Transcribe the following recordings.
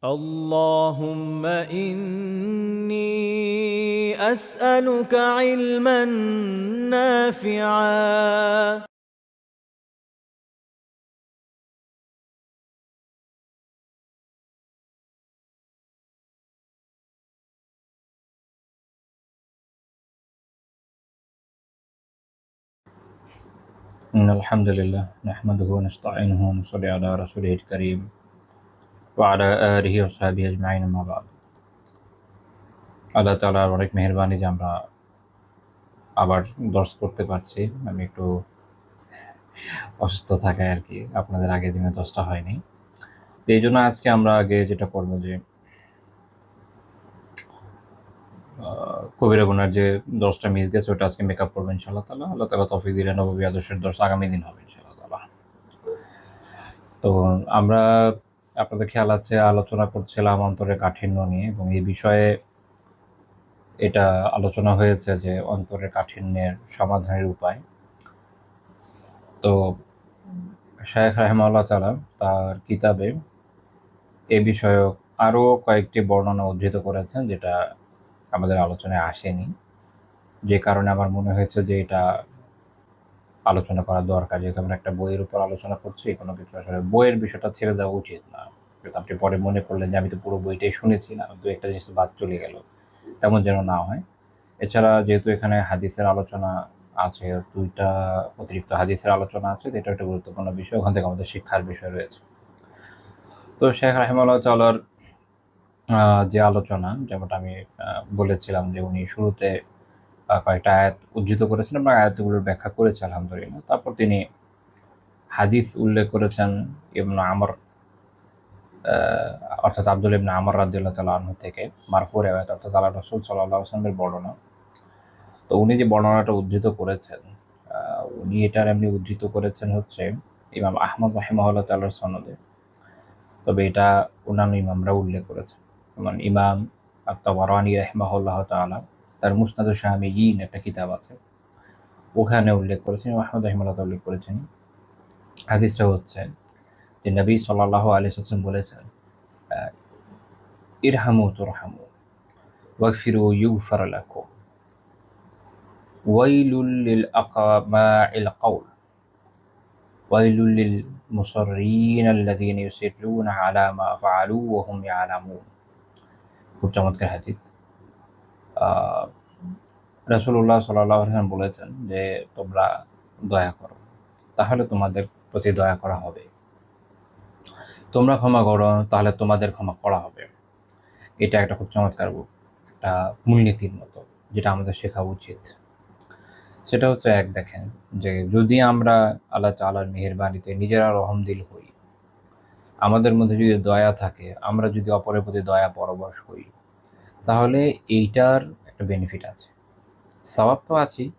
اللهم إني أسألك علما نافعا. إن الحمد لله نحمده ونستعينه ونصلي على رسوله الكريم وعلى آله وصحبه أجمعين أما بعد আল্লাহ তাআলার অনেক মেহেরবানি যে আমরা আবার দর্স করতে পারছি। আমি একটু অসুস্থ থাকায় আর কি আপনাদের আগের দিনে দর্সটা হয়নি। তো এই জন্য আজকে আমরা আগে যেটা করবো যে কবিরা গুনার যে দর্সটা মিস গেছে ওটা আজকে মেকআপ করবো ইনশাআল্লাহ তাআলা। আল্লাহ তাআলা তৌফিক দিলে নববী আদর্শের দর্স আগামী দিন হবে ইনশাআল্লাহ তাআলা। তো আমরা আপনাদের খেয়াল আছে আলোচনা করছিলাম অন্তরের কাঠিন্য নিয়ে, এবং এই বিষয়ে এটা আলোচনা হয়েছে যে অন্তরের কাঠিন্যের সমাধানের উপায়। তো শায়খ রাহিমাহুল্লাহ তাআলা তার কিতাবে এ বিষয়ক আরও কয়েকটি বর্ণনা উদ্ধৃত করেছেন, যেটা আমাদের আলোচনায় আসেনি, যে কারণে আমার মনে হয়েছে যে এটা আলোচনা করা দরকার। যেহেতু আমরা একটা বইয়ের উপর আলোচনা করছি, কোনো কিছু আসলে বইয়ের বিষয়টা ছেড়ে দেওয়া উচিত না। কিন্তু আপনি পরে মনে করলেন যে আমি তো পুরো বইটাই শুনেছি না, দু একটা জিনিস তো বাদ চলে গেল, তেমন যেন না হয়। এছাড়া যেহেতু এখানে হাদিসের আলোচনা আছে, দুইটা অতিরিক্ত হাদিসের আলোচনা আছে, এটা একটা গুরুত্বপূর্ণ বিষয়, ওখান থেকে আমাদের শিক্ষার বিষয় রয়েছে। তো শেখ রাহিমাহুল্লাহ তাআলার যে আলোচনা, যেমনটা আমি বলেছিলাম যে উনি শুরুতে কয়েকটা আয়াত উদ্ধৃত করেছেন এবং আয়াতগুলোর ব্যাখ্যা করেছে আলহামদুলিল্লাহ। তারপর তিনি হাদিস উল্লেখ করেছেন ইবনে আমর, অর্থাৎ আব্দুল ইবনে আমর রাদিয়াল্লাহু তাআলা আনহু থেকে মারফু রিওয়ায়াত, অর্থাৎ আল্লাহ রাসূল সাল্লাল্লাহু আলাইহি ওয়াসাল্লামের বর্ণনা। তো উনি যে বর্ণনাটা উদ্ধৃত করেছেন, উনি এটার এমনি উদ্ধৃত করেছেন হচ্ছে ইমাম আহমদ রাহিমাহুল্লাহ তাআলার সনদে। তবে এটা অন্যান্য ইমামরাও উল্লেখ করেছেন। যেমন ইমাম আত-তাবারানী রাহিমাহুল্লাহ তাআলা তার মুসনাদুশ শামিয়্যিন একটা কিতাব আছে, ওখানে উল্লেখ করেছেন, ইমাম আহমদ রাহিমাহুল্লাহ তাআলা উল্লেখ করেছেন। হাদিসটা হচ্ছে যে নবী সাল্লাল্লাহু আলাইহি ওয়াসাল্লাম বলেছেন, ইরহামু তুরহামু ওয়াগফিরু ইউগফার লাকুম ওয়াইলুল লিল আকামাইল কাউল ওয়াইলুল লিল মুসাররিন আল্লাযীনা ইউসিররুনা আলা মা ফাআলু ওয়া হুম ইয়ালামুন। খুব চমৎকার হাদিস। রাসূলুল্লাহ সাল্লাল্লাহু আলাইহি ওয়াসাল্লাম বলেছেন যে তোমরা দয়া করো, তাহলে তোমাদের প্রতি দয়া করা হবে। তোমরা ক্ষমা করো, তাহলে তোমাদের ক্ষমা করা হবে। এটা একটা খুব চমৎকার একটা মূলনীতির মতো, যেটা আমাদের শেখা উচিত। সেটা হচ্ছে, এক দেখেন যে যদি আমরা আল্লাহ তাআলার মেহেরবানিতে নিজেরা রহমদিল হই, আমাদের মধ্যে যদি দয়া থাকে, আমরা যদি অপরের প্রতি দয়া পরবশ হই, তাহলে এইটার একটা বেনিফিট আছে, সওয়াব তো আছেই।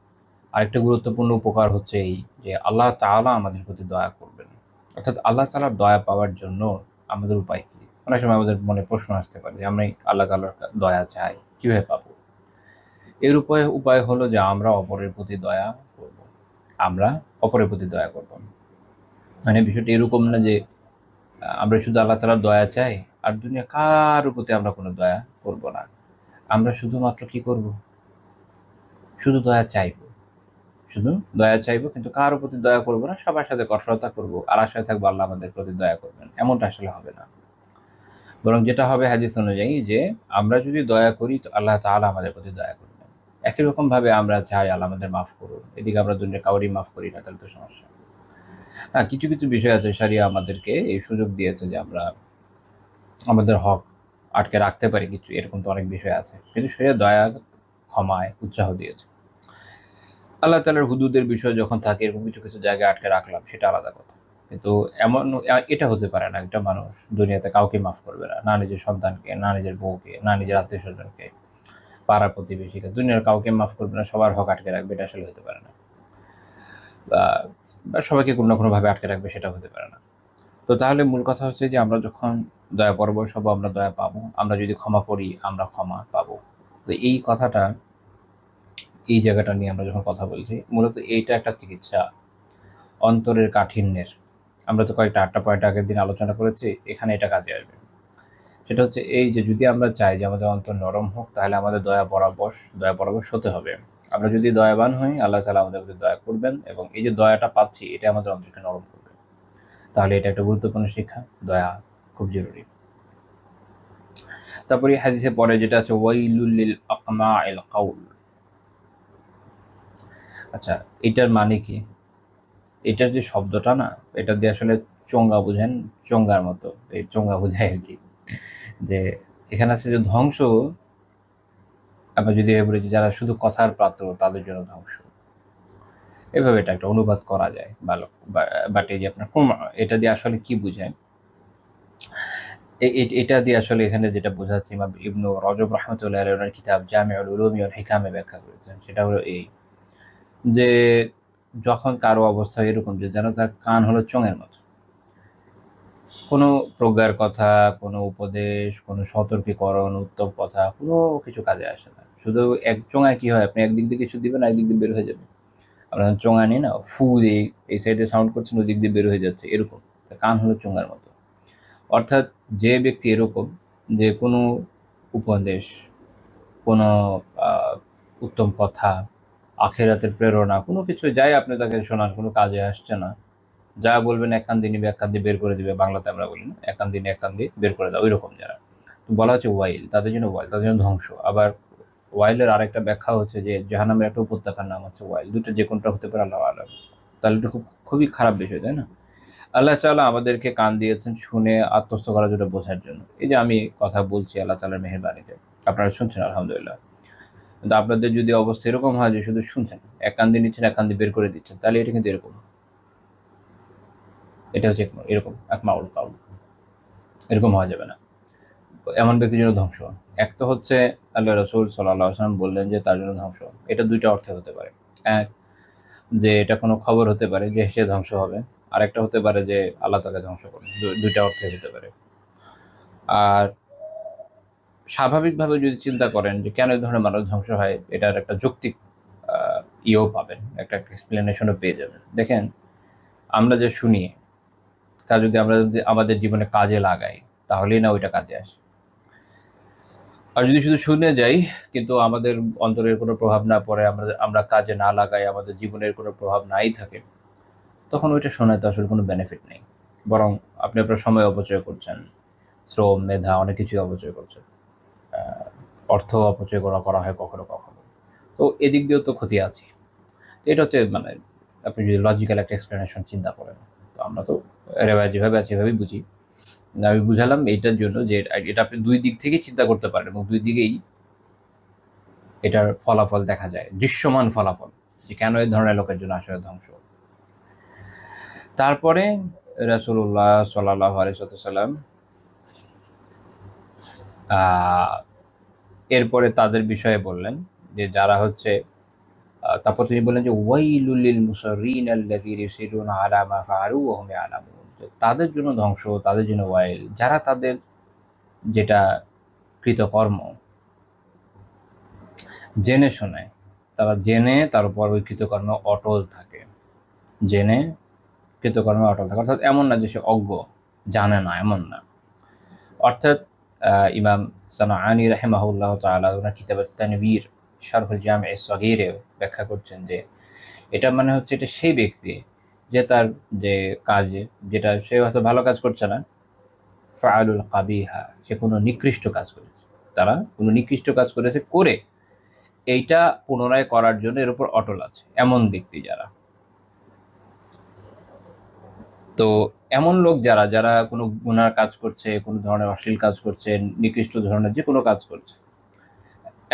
আরেকটা গুরুত্বপূর্ণ উপকার হচ্ছে এই যে আল্লাহ তাআলা আমাদের প্রতি দয়া করবেন। অর্থাৎ আল্লাহ তাআলার দয়া পাওয়ার জন্য আমাদের উপায় কি? অনেক সময় আমাদের মনে প্রশ্ন আসতে পারে যে আমরা আল্লাহ তাআলার দয়া চাই, কিভাবে পাবো? এর উপায় হলো যে আমরা অপরের প্রতি দয়া করব। আমরা অপরের প্রতি দয়া করব। মানে বিষয়টা এরকম না যে আমরা শুধু আল্লাহ তাআলার দয়া চাই আর দুনিয়া কারো প্রতি আমরা কোনো দয়া করব না। আমরা শুধুমাত্র কি করব? শুধু দয়া চাইবো। শুধু দয়া চাইবো, কিন্তু কারো প্রতি দয়া করব না। সবার সাথে কঠোরতা করব। আর আশায় থাকবো আল্লাহ আমাদের প্রতি দয়া করবেন। এমনটা আসলে হবে না। বরং যেটা হবে হাদিস অনুযায়ী যে আমরা যদি দয়া করি তো আল্লাহ তাআলা আমাদের প্রতি দয়া করবেন। একই রকমভাবে আমরা চাই আল্লাহ আমাদের মাফ করুন। এদিকে আমরা দুনিয়ার কাউরই মাফ করি না, তাহলে তো সমস্যা। কিছু বিষয় আছে, শরিয়া আমাদেরকে এই সুযোগ দিয়েছে যে আমরা আমাদের হক আটকে রাখতে পারি কিছু, এরকম তো অনেক বিষয় আছে। কিন্তু শরিয়া দয়া, ক্ষমায় উৎসাহ দিয়েছে। আল্লাহ তাআলার হুদুদের বিষয় যখন থাকে, এরকম কিছু জায়গায় আটকে রাখলাম, সেটা আলাদা কথা। কিন্তু এমন এটা হতে পারে না একটা মানুষ দুনিয়াতে কাউকে মাফ করবে না। না নিজের সন্তানকে, না নিজের বউকে, না নিজের আত্মীয়স্বজনকে, পাড়া প্রতিবেশীকে, দুনিয়ার কাউকে মাফ করবে না, সবার হক আটকে রাখবে, এটা আসলে হতে পারে না। বা বা সবাইকে কোনো না কোনোভাবে আটকে রাখবে, সেটাও হতে পারে না। তো তাহলে মূল কথা হচ্ছে যে আমরা যখন দয়া পরবশ হবো, আমরা দয়া পাবো। আমরা যদি ক্ষমা করি, আমরা ক্ষমা পাবো। তো এই কথাটা, এই জায়গাটা নিয়ে আমরা যখন কথা বলছি, মূলত এইটা একটা চিকিৎসা অন্তরের কাঠিন্যের। আমরা তো কয়েকটা ৮টা পয়েন্ট আগের দিন আলোচনা করেছি, এখানে এটা কাজে আসবে। সেটা হচ্ছে এই যে যদি আমরা চাই যে আমাদের অন্তর নরম হোক, তাহলে আমাদের দয়া পরবশ হতে হবে। আমরা যদি দয়াবান হই, আল্লাহ তাআলা আমাদের প্রতি দয়া করবেন, এবং এই যে দয়াটা পাচ্ছি এটা আমাদের অন্তরকে নরম করবে। তাহলে এটা একটা গুরুত্বপূর্ণ শিক্ষা, দয়া খুব জরুরি। তারপরে হাদিসে পরে যেটা আছে ওয়াইলুল লিল আকমাইল কাউল। আচ্ছা, এটার মানে কি? এটার যে শব্দটা না, এটা দিয়ে আসলে চোঙ্গা বুঝেন, চোঙ্গার মতো, এই চোঙ্গা বুঝায় আর কি। যে এখানে আছে যে ধ্বংস, আমরা যদি বলি যে যারা শুধু কথার পাত্র তাদের জন্য ধ্বংস, এভাবে এটা একটা অনুবাদ করা যায় ভালো। বাট এই যে আপনার এটা দিয়ে আসলে কি বুঝায়, এটা দিয়ে আসলে এখানে যেটা বোঝাচ্ছে ইমাম ইবনু রজব রাহমাতুল্লাহ আলাইহি ওনার কিতাব জামিউল উলুমি ওয়াল হিকামে ব্যাখ্যা করেছেন, সেটা হলো এই যে যখন কারো অবস্থা এরকম যে যেন তার কান হলো চোঙের মতো, কোনো প্রজ্ঞার কথা, কোনো উপদেশ, কোনো সতর্কীকরণ, উত্তম কথা কোনো কিছু কাজে আসে না। শুধু এক চোঙায় কি হয়, আপনি একদিক দিয়ে কিছু দিবেন, একদিক দিয়ে বের হয়ে যাবে। আমরা চোঙা নিই না, ফু দিয়ে এই সাইডে সাউন্ড করছেন, ওই দিক দিয়ে বের হয়ে যাচ্ছে, এরকম। কান হলো চোঙার মতো। অর্থাৎ যে ব্যক্তি এরকম যে কোনো উপদেশ, কোনো উত্তম কথা, আখেরাতের প্রেরণা, কোনো কিছু যাই আপনি তাকে শোনান, কোনো কাজে আসছে না। যা বলবেন এক কান দিয়ে নিবে, এক কান দিয়ে বের করে দিবে, বাংলাতে আমরা বলি না, এক কান দিয়ে এক কান দিয়ে বের করে দাও, ওই রকম যারা। তো বলা হচ্ছে ওয়াইল, তাদের জন্য ওয়াইল, তাদের জন্য ধ্বংস। আবার ওয়াইলের আরেকটা ব্যাখ্যা হচ্ছে যে জাহান্নামের একটা উপত্যকার নাম হচ্ছে ওয়াইল। দুটো যে কোনটা হতে পারে আল্লাহ আলম। তাহলে এটা খুবই খারাপ বিষয়, তাই না? আল্লাহ তাআলা আমাদেরকে কান দিয়েছেন শুনে আত্মস্থ করার জন্য, বোঝার জন্য। এই যে আমি কথা বলছি আল্লাহ তাআলার মেহেরবানিতে, আপনারা শুনছেন আলহামদুলিল্লাহ। কিন্তু আপনাদের যদি অবস্থা এরকম হয় যে শুধু শুনছেন, এক কান দিয়ে নিচ্ছেন, এক কান দিয়ে বের করে দিচ্ছেন, তাহলে এটা কিন্তু এরকম, এটা হচ্ছে এরকম আকমাউল কাউল, এরকম হওয়া যাবে না। এমন ব্যক্তির জন্য ধ্বংস। এক তো হচ্ছে আল্লাহ রাসূল সাল্লাল্লাহু আলাইহি ওয়াসাল্লাম বললেন যে তার জন্য ধ্বংস। এটা দুইটা অর্থে হতে পারে। এক, যে এটা কোনো খবর হতে পারে যে সে ধ্বংস হবে। আরেকটা হতে পারে যে আল্লাহ তাকে ধ্বংস করবেন। দুইটা অর্থে হতে পারে। আর স্বাভাবিকভাবে যদি চিন্তা করেন যে কেন এই ধরনের মানুষ ধ্বংস হয়, এটার একটা যৌক্তিক ইয়েও পাবেন, একটা এক্সপ্লেনেশনও পেয়ে যাবেন। দেখেন, আমরা যে শুনি তা যদি আমরা আমাদের জীবনে কাজে লাগাই, তাহলেই না ওইটা কাজে আসে। আর যদি শুধু শুনে যাই কিন্তু আমাদের অন্তরের কোনো প্রভাব না পড়ে, আমরা কাজে না লাগাই, আমাদের জীবনের কোনো প্রভাব নাই থাকে, তখন ওইটা শোনায় তো আসলে কোনো বেনিফিট নেই। বরং আপনি আপনার সময় অপচয় করছেন, শ্রম, মেধা অনেক কিছুই অপচয় করছেন। অর্থ অপচয় করা হয় কখনো, কখনো। তো এদিক দিয়েও তো ক্ষতি আছে। এটা হচ্ছে মানে আপনি যদি লজিক্যাল একটা এক্সপ্লেনেশন চিন্তা করেন। তো আমরা তো যেভাবে আছে এভাবেই বুঝি। আমি বুঝালাম এইটার জন্য যে এটা আপনি ২ দিক থেকেই চিন্তা করতে পারেন, এবং ২ দিকেই এটার ফলাফল দেখা যায়, দৃশ্যমান ফলাফল, যে কেন এই ধরনের লোকের জন্য আসলে ধ্বংস। তারপরে রাসূলুল্লাহ সাল্লাল্লাহু আলাইহি ওয়াসাল্লাম এরপরে তাদের বিষয়ে বললেন যে যারা হচ্ছে তারপর তিনি বললেন যে ওয়াইলুল লিল মুসাররিন আল্লাযীনা ইউসিরুনা আলা মা ফাআলু ওয়া হুম ইয়ালামুন। তাদের জন্য ধ্বংস, তাদের জন্য ওয়াইল, যারা তাদের যেটা কৃতকর্ম জেনে শুনে, তারা জেনে তার উপর ওই কৃতকর্মে অটল থাকে, জেনে কৃতকর্মে অটল থাকে। অর্থাৎ এমন না যে সে অজ্ঞ, জানে না, এমন না। অর্থাৎ ইমাম সানাআনী রাহিমাহুল্লাহ তাআলা ওনার কিতাব তানবীর শারহুল জামি' আস-সগীরে ব্যাখ্যা করছেন যে এটা মানে হচ্ছে এটা সেই ব্যক্তি যে তার যে কাজে, যেটা সে হয়তো ভালো কাজ করছে না, ফাআলুল কাবিহা, সে কোনো নিকৃষ্ট কাজ করেছে, তারা কোনো নিকৃষ্ট কাজ করেছে, করে এইটা পুনরায় করার জন্য এর উপর অটল আছে, এমন ব্যক্তি যারা। তো এমন লোক যারা যারা কোনো গুনার কাজ করছে, কোনো ধরনের অশ্লীল কাজ করছে, নিকৃষ্ট ধরনের যে কোনো কাজ করছে,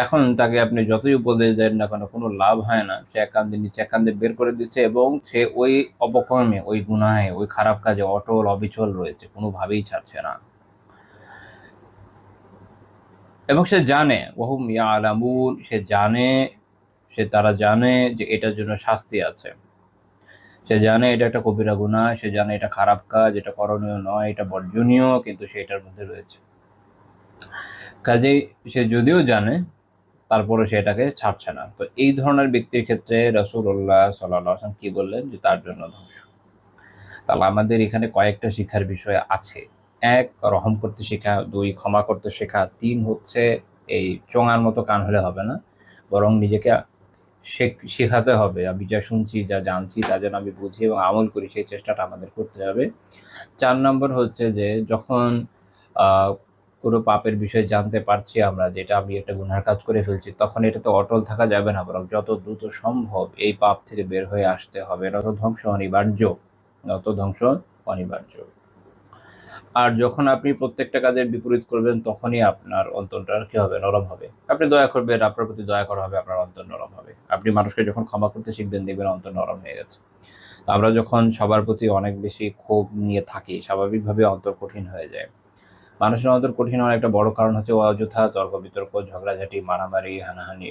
এখন তাকে আপনি যতই উপদেশ দেন না কেন কোনো লাভ হয় না। সে এক কান দিয়ে নিচে, এক কান দিয়ে বের করে দিচ্ছে, এবং সে ওই অপকর্মে, ওই গুনাহে, ওই খারাপ কাজে অটল অবিচল রয়েছে, কোনোভাবেই ছাড়ছে না। এবং সে জানে ওয়াহুম ইয়ালামুন, সে জানে, তারা জানে যে এটার জন্য শাস্তি আছে। সে জানে এটা একটা কবিরা গুনাহ, সে জানে এটা খারাপ কাজ, এটা করণীয় নয়, এটা বর্জনীয়, কিন্তু সে এটার মধ্যে রয়েছে। কাজেই সে যদিও জানে, তারপরে সে এটাকে ছাড়ছে না। তো এই ধরনের ব্যক্তির ক্ষেত্রে রাসূলুল্লাহ সাল্লাল্লাহু আলাইহি ওয়াসাল্লাম কি বললেন যে তার জন্য ধ্বংস। তাহলে আমাদের এখানে কয়েকটা শিক্ষার বিষয় আছে। এক, রহম করতে শেখা। দুই, ক্ষমা করতে শেখা। তিন হচ্ছে এই চোঙার মতো কান হলে হবে না, বরং নিজেকে শেখাতে হবে। আমি যা শুনছি, যা জানছি, তা যেন আমি বুঝি এবং আমল করি, সেই চেষ্টাটা আমাদের করতে হবে। ৪ নম্বর হচ্ছে যে যখন আহ, কোনো পাপের বিষয়ে জানতে পারছি আমরা যেটা আমি একটা গুনার কাজ করে ফেলছি, তখন এটাতে অটল থাকা যাবে না, বরং যত দ্রুত সম্ভব এই পাপ থেকে বের হয়ে আসতে হবে। নত ধ্বংস অনিবার্য, নত ধ্বংস অনিবার্য। আর যখন আপনি প্রত্যেকটা কাজের বিপরীত করবেন, তখনই আপনার অন্তরটা কি হবে? নরম হবে। আপনি দয়া করবেন, আপনার প্রতি দয়া করা হবে, আপনার অন্তর নরম হবে। আপনি মানুষকে যখন ক্ষমা করতে শিখবেন, দেখবেন অন্তর নরম হয়ে গেছে। তো আমরা যখন সবার প্রতি অনেক বেশি ক্ষোভ নিয়ে থাকি, স্বাভাবিকভাবে অন্তর কঠিন হয়ে যায়। মানুষের অন্তর কঠিন হওয়ার একটা বড় কারণ হচ্ছে অযথা তর্ক বিতর্ক, ঝগড়াঝাটি, মারামারি, হানাহানি।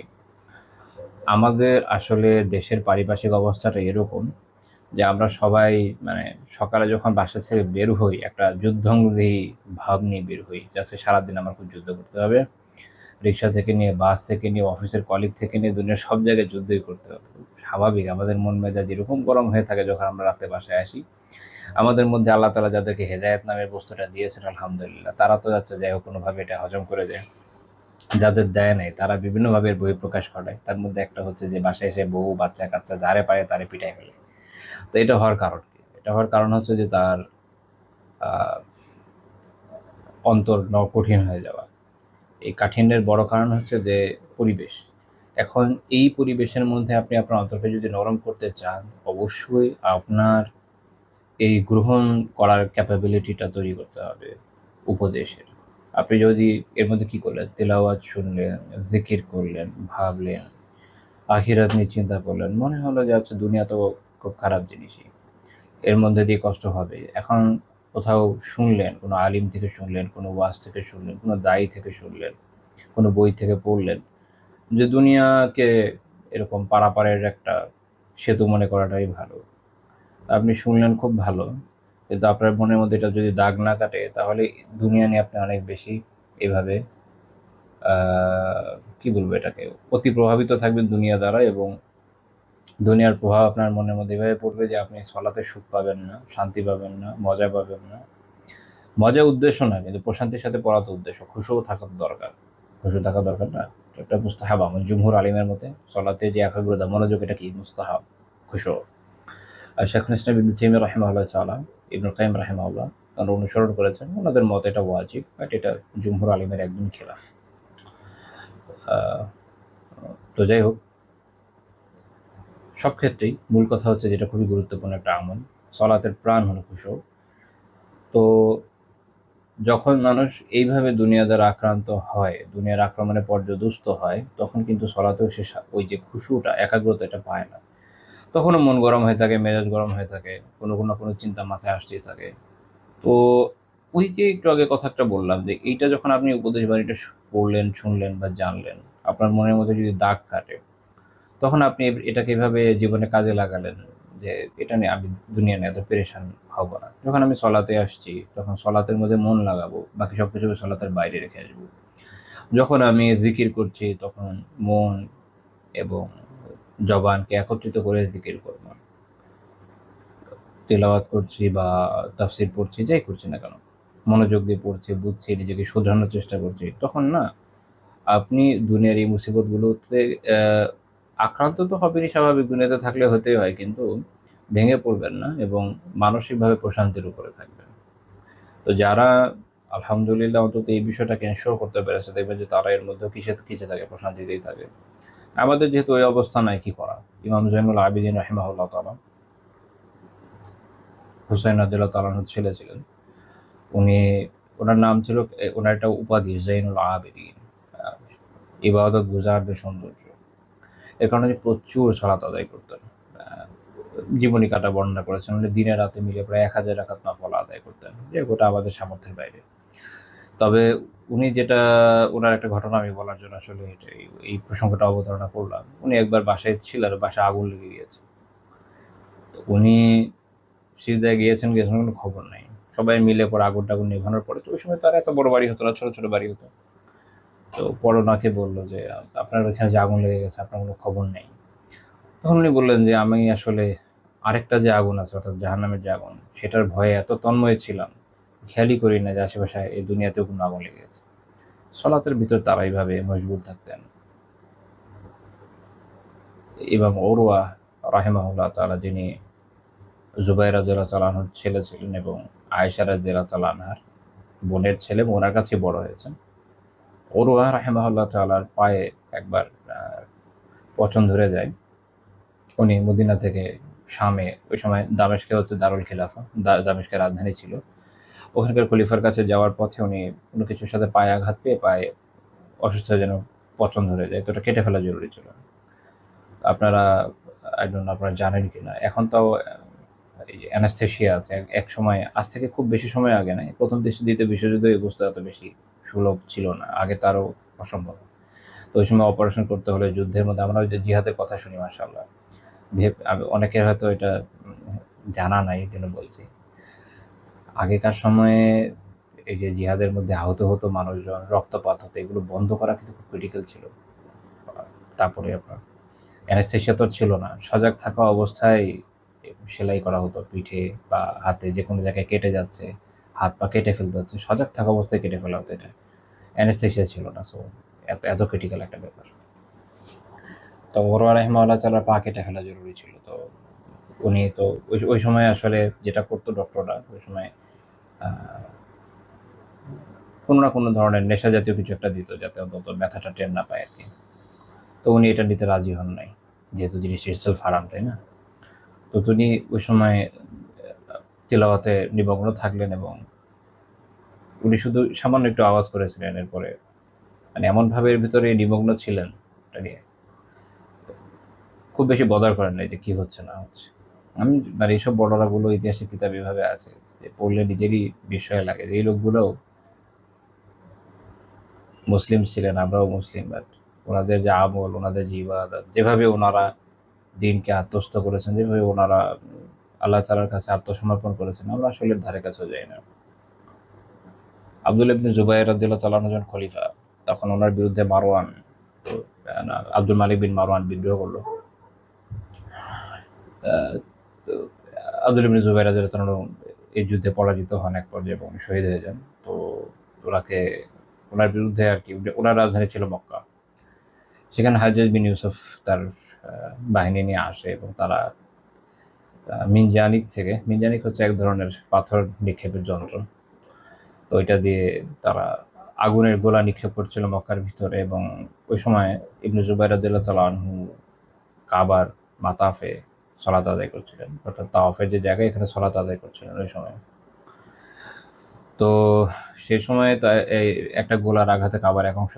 আমাদের আসলে দেশের পারিপার্শ্বিক অবস্থাটা এরকম যে আমরা সবাই মানে সকালে যখন বাসা থেকে বের হই, একটা যুদ্ধংদেহী ভাব নিয়ে বের হই, যে আজকে সারাদিন আমার খুব যুদ্ধ করতে হবে। রিক্সা থেকে নিয়ে, বাস থেকে নিয়ে, অফিসের কলিগ থেকে নিয়ে, দুনিয়ার সব জায়গায় যুদ্ধই করতে হবে। স্বাভাবিক আমাদের মন মেজাজ এরকম গরম হয়ে থাকে যখন আমরা রাতে বাসায় আসি। আমাদের মধ্যে আল্লাহ তালা যাদেরকে হেদায়েত নামের বস্তুটা দিয়েছেন, আলহামদুলিল্লাহ, তারা তো যাচ্ছে যাই হোক কোনোভাবে এটা হজম করে যায়। যাদের দেয় নাই তারা বিভিন্নভাবে এর বহিঃপ্রকাশ ঘটায়। তার মধ্যে একটা হচ্ছে যে বাসায় এসে বউ, বাচ্চা কাচ্চা যারে পারে তারে পিটাই ফেলে। তো এটা হওয়ার কারণ কি? এটা হওয়ার কারণ হচ্ছে যে তার আহ, অন্তর কঠিন হয়ে যাওয়া। এই কাঠিন্যের বড় কারণ হচ্ছে যে পরিবেশ। এখন এই পরিবেশের মধ্যে আপনি আপনার অন্তরকে যদি নরম করতে চান, অবশ্যই আপনার এই গ্রহণ করার ক্যাপাবিলিটিটা তৈরি করতে হবে উপদেশের। আপনি যদি এর মধ্যে কি করলেন? তেলাওয়াত শুনলেন, জিকির করলেন, ভাবলেন, আখিরাত নিয়ে চিন্তা করলেন, মনে হলো যে আচ্ছা দুনিয়া তো খুব খারাপ জিনিসই, এর মধ্যে দিয়ে কষ্ট হবে। এখন কোথাও শুনলেন, কোনো আলিম থেকে শুনলেন, কোনো ওয়াজ থেকে শুনলেন, কোনো দায়ী থেকে শুনলেন, কোনো বই থেকে পড়লেন যে দুনিয়াকে এরকম পারাপারের একটা সেতু মনে করাটাই ভালো। আপনি শুনলেন, খুব ভালো, কিন্তু আপনার মনের মধ্যে এটা যদি দাগ না কাটে, তাহলে দুনিয়া নিয়ে আপনি অনেক বেশি এভাবে আহ, কি বলবো এটাকে, অতি প্রভাবিত থাকবেন দুনিয়া দ্বারা, এবং দুনিয়ার প্রভাব আপনার মনের মধ্যে এভাবে পড়বে যে আপনি সলাতে সুখ পাবেন না, শান্তি পাবেন না, মজা পাবেন না। মজা উদ্দেশ্য না, কিন্তু প্রশান্তির সাথে পড়া তো উদ্দেশ্য। খুশিও থাকা দরকার। খুশি থাকা দরকার না? একটা মুস্তাহাব আমল। জুমহুর আলিমের মতে সলাতে যে একাগ্রতা, মনোযোগ, এটা কি? মুস্তাহাব, খুশু। আর শেখুল ইসলাম ইবনে তাইমিয়া রাহিমাহুল্লাহ তাআলা, ইবনুল কাইয়িম রাহিমাহুল্লাহ, তারা অনুসরণ করেছেন। ওনাদের মতে এটা ওয়াজিব, বাট এটা জুমহুর আলিমের একদম খেলাফ। আহ, তো যাই হোক, সব ক্ষেত্রেই মূল কথা হচ্ছে যেটা খুবই গুরুত্বপূর্ণ একটা আমল, সলাতের প্রাণ হলো খুশু। তো যখন মানুষ এইভাবে দুনিয়া দ্বারা আক্রান্ত হয়, দুনিয়ার আক্রমণে পর্যদুস্ত হয়, তখন কিন্তু সলাতেও সে ওই যে খুশুটা, একাগ্রতা, এটা পায় না। তখনও মন গরম হয়ে থাকে, মেজাজ গরম হয়ে থাকে, কোনো চিন্তা মাথায় আসতেই থাকে। তো ওই যে একটু আগে কথা একটা বললাম যে এইটা যখন আপনি উপদেশ বাণীটা পড়লেন, শুনলেন বা জানলেন, আপনার মনের মধ্যে যদি দাগ কাটে, তখন আপনি এটাকে এভাবে জীবনে কাজে লাগালেন যে এটা নিয়ে আমি দুনিয়া নিয়ে এত পেরেশান হব না। যখন আমি সলাতে আসছি, তখন সলাতের মধ্যে মন লাগাবো, বাকি সব কিছু সলাতের বাইরে রেখে আসবো। যখন আমি জিকির করছি, তখন মন এবং জবানকে একত্রিত করে জিকির করবো। তেলাওয়াত করছি বা তাফসির পড়ছি, যাই করছি না কেন, মনোযোগ দিয়ে পড়ছি, বুঝছি, নিজেকে শোধরানোর চেষ্টা করছি, তখন না আপনি দুনিয়ার এই মুসিবতগুলোতে আহ, আক্রান্ত তো হবেনই, স্বাভাবিক, দুনিয়াতে থাকলে হতেই হয়, কিন্তু ভেঙে পড়বেন না এবং মানসিকভাবে প্রশান্তির উপরে থাকবেন। তো যারা আলহামদুলিল্লাহ অন্তত এই বিষয়টাকে এনশিওর করতে পেরেছে, দেখবেন যে তারা এর মধ্যেও কিসে কিসে থাকে, প্রশান্তিতেই থাকে। আমাদের যেহেতু ওই অবস্থা নাই, কি করা? ইমাম জৈনুল আবিদিন রাহিমাহুল্লাহ তাআলা, হুসাইন রাদিয়াল্লাহু তাআলার ছেলে ছিলেন উনি। ওনার নাম ছিল, ওনার একটা উপাধি জৈনুল আবেদিন, আহ, ইবাদত গুজারদের সৌন্দর্য। এর কারণে উনি প্রচুর সালাত আদায় করতেন। আহ, জীবনীকাটা বর্ণনা করেছেন উনি দিনে রাতে মিলে প্রায় 1000 রাকাত নফল আদায় করতেন, যে গোটা আমাদের সামর্থ্যের বাইরে। তবে উনি যেটা, ওনার একটা ঘটনা আমি বলার জন্য আসলে এই প্রসঙ্গটা অবতারণা করলাম। উনি একবার বাসায় ছিলেন, বাসায় আগুন লেগে গিয়েছে। তো উনি সিজদায় গিয়েছেন কোনো খবর নাই। সবাই মিলে পরে আগুন টাগুন নেভানোর পরে, তো ওই সময় তার এত বড় বাড়ি হতো না, ছোট ছোট বাড়ি হতো। তো বড় ওনাকে বললো যে আপনার ওইখানে যে আগুন লেগে গেছে, আপনার কোনো খবর নেই? তখন উনি বললেন যে আমি আসলে আরেকটা যে আগুন আছে, অর্থাৎ জাহান্নামের যে আগুন, সেটার ভয়ে এত তন্ময় ছিলাম খেয়ালই করি না যে আশেপাশে এই দুনিয়াতেও কোনো আগুন লেগে গেছে। সলাতের ভিতর তারা এইভাবে মশগুল থাকতেন। এবং ওরওয়া রাহিমাহুল্লাহ তাআলা, যিনি জুবাইর রাদিয়াল্লাহু তাআলা আনহুর ছেলে ছিলেন এবং আয়েশা রাদিয়াল্লাহু তাআলা আনহার বোনের ছেলে এবং ওনার কাছেই বড় হয়েছেন। ওরওয়া রাহিমাহুল্লাহ তাআলার পায়ে একবার পচন ধরে যায়। উনি মদিনা থেকে শামে, ওই সময় দামেস্কে হচ্ছে দারুল খিলাফা, দামেস্কের রাজধানী ছিল। ওখানকার খলিফার কাছে যাওয়ার পথে উনি কোনো কিছুর সাথে পায়ে আঘাত পেয়ে পায়ে অসুস্থ হয়ে যেন পচন ধরে যায়। তো ওটা কেটে ফেলা জরুরি ছিল। আপনারা আই ডোন্ট নো আপনারা জানেন কিনা, এখন তাও এই যে অ্যানেস্থেশিয়া আছে। একসময়, আজ থেকে খুব বেশি সময় আগে নয়, প্রথম দ্বিতীয় বিশ্বযুদ্ধে এই বস্তু এত বেশি সুলভ ছিল না, আগে তারও অসম্ভব। তো ওই সময় অপারেশন করতে হলে যুদ্ধের মধ্যে, আমরা ওই যে জিহাদের কথা শুনি মাশাআল্লাহ, অনেকের হয়তো এটা জানা নাই, এই জন্য বলছি। আগেকার সময়ে এই যে জিহাদের মধ্যে আহত হতো মানুষজন, রক্তপাত হতো, এগুলো বন্ধ করা কিন্তু খুব ক্রিটিক্যাল ছিল। তারপরে আপনার অ্যানেস্থেশিয়া তো ছিল না, সজাগ থাকা অবস্থায় সেলাই করা হতো পিঠে বা হাতে, যে কোনো জায়গায় কেটে যাচ্ছে, হাত পা কেটে ফেলতে হচ্ছে, সজাগ থাকা অবস্থায় কেটে ফেলা হতো। এটা অ্যানেস্থেশিয়া ছিল না, সো এত ক্রিটিক্যাল একটা ব্যাপার। তো ওরওয়া রাহিমাহুল্লাহ তাআলার পা কেটে ফেলা জরুরি ছিল। তো উনি তো ওই সময় আসলে যেটা করতো ডক্টররা, ওই সময় কোনো না কোনো ধরনের নেশা জাতীয় কিছু একটা দিত, যাতে অন্তত ব্যথাটা টের না পায় আর কি। তো উনি এটা নিতে রাজি হন নাই, যেহেতু জিনিসটা ইটসেলফ হারাম, তাই না? তো তিনি ওই সময় তিলাওয়াতে নিমগ্ন থাকলেন এবং উনি শুধু সামান্য একটু আওয়াজ করেছিলেন, এরপরে মানে এমনভাবে এর ভিতরে নিমগ্ন ছিলেন, এটা নিয়ে খুব বেশি বদার করেন নাই যে কি হচ্ছে না হচ্ছে। আমি মানে এইসব বর্ণনাগুলো ইতিহাসের কিতাব এভাবে আছে যে পড়লে নিজেরই বিস্ময় লাগে যে এই লোকগুলোও মুসলিম ছিলেন, আমরাও মুসলিম, বাট ওনাদের যে আমল, ওনাদের যে ইবাদত, যেভাবে ওনারা দিনকে আত্মস্থ করেছেন, যেভাবে ওনারা আল্লাহ তাআলার কাছে আত্মসমর্পণ করেছেন, আমরা আসলে ধারে কাছেও যাই না। আব্দুল্লাহ ইবনে জুবাইর রাদিয়াল্লাহু তাআলা আনহু যখন খলিফা, তখন ওনার বিরুদ্ধে মারওয়ান, তো আব্দুল মালিক বিন মারওয়ান বিদ্রোহ করলো। তো আব্দুল ইবনে জুবাইর রাদিয়াল্লাহু তাআলা এই যুদ্ধে পরাজিত হন এক পর্যায়ে এবং শহীদ হয়ে যান। তো ওনাকে, ওনার বিরুদ্ধে আর কি, ওনার রাজধানী ছিল মক্কা। সেখানে হাজ্জাজ বিন ইউসুফ তার বাহিনী নিয়ে আসে এবং তারা মিনজানিক হচ্ছে এক ধরনের পাথর নিক্ষেপের যন্ত্র। তো ওইটা দিয়ে তারা আগুনের গোলা নিক্ষেপ করছিল মক্কার ভিতরে। এবং ওই সময় ইবনে জুবাইর রাদিয়াল্লাহু তাআলা আনহু কাবার মাতাফে সলাত আদায় করছিলেন, অর্থাৎ তাওয়াফের যে জায়গা, এখানে সলাত আদায় করছিলেন ওই সময়। তো সেই সময় এই একটা গোলার আঘাতে কাবার এক অংশ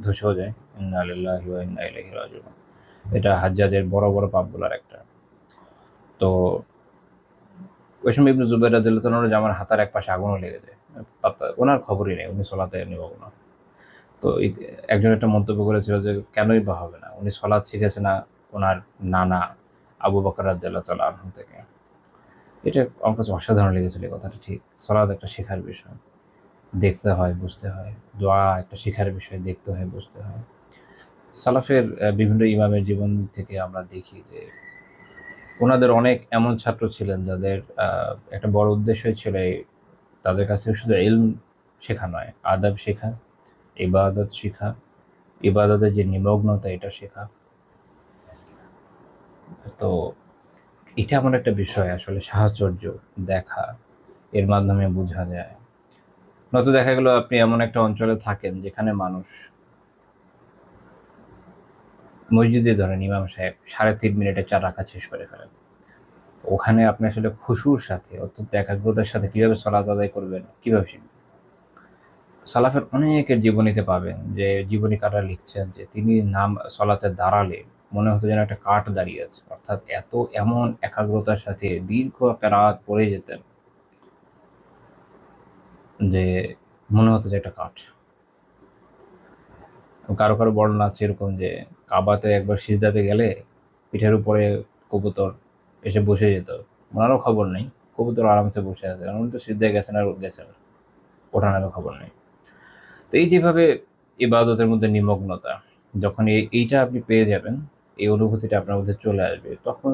ধসেও যায়। ইন্না লিল্লাহি ওয়া ইন্না ইলাইহি রাজিউন। এটা হাজ্জাজের বড় বড় পাপগুলার একটা। তো ওই সময় ইবনে জুবাইর রাদিয়াল্লাহু তাআলা জামার হাতার এক পাশে আগুনও লেগে যায়। ওনার খবরই নেই, উনি সলাতে নিমগ্ন। তো একজন একটা মন্তব্য করেছিল যে কেনই বা হবে না, উনি সলাত শিখেছে না ওনার নানা আবু বকর রাদিয়াল্লাহু তাআলা আনহু থেকে। এটা আমার কাছে অসাধারণ লেগেছিল এই কথাটা। ঠিক, সলাত একটা শেখার বিষয়, দেখতে হয়, বুঝতে হয়। দোয়া একটা শেখার বিষয়, দেখতে হয়, বুঝতে হয়। সালাফের বিভিন্ন ইমামের জীবন থেকে আমরা দেখি যে ওনাদের অনেক এমন ছাত্র ছিলেন যাদের একটা বড় উদ্দেশ্যই ছিল তাদের কাছে শুধু ইলম শেখা নয়, আদব শেখা, ইবাদত শেখা, ইবাদতের যে নিমগ্নতা এটা শেখা। তো এটা এমন একটা বিষয়, আসলে সাহচর্য দেখা, এর মাধ্যমে বোঝা যায়। নয়তো দেখা গেল আপনি এমন একটা অঞ্চলে থাকেন যেখানে মানুষ, মসজিদে ধরেন ইমাম সাহেব 3.5 মিনিটে 4 রাকাত শেষ করে ফেলেন, ওখানে আপনি আসলে খুশুর সাথে, অত্যন্ত একাগ্রতার সাথে কিভাবে সালাত আদায় করবেন, কিভাবে শিখবেন? সালাফের অনেকের জীবনীতে পাবেন যে জীবনীকাররা লিখছেন যে তিনি সলাতে দাঁড়ালে মনে হতো যেন একটা কাঠ দাঁড়িয়ে আছে, অর্থাৎ এমন একাগ্রতার সাথে দীর্ঘ একটা রাত পড়ে যেতেন যে মনে হতো যে একটা কাঠ। কারো কারো বর্ণনা আছে এরকম যে কাবাতে একবার সিজদাতে গেলে পিঠের উপরে কবুতর এসে বসে যেত, ওনারও খবর নেই, কবুতর আরামসে বসে আছে, কারণ উনি তো সিজদায় গেছেন আর গেছেন, ওঠানারও খবর নেই। তো এই যেভাবে ইবাদতের মধ্যে নিমগ্নতা, যখন এইটা আপনি পেয়ে যাবেন, এই অনুভূতিটা আপনার মধ্যে চলে আসবে, তখন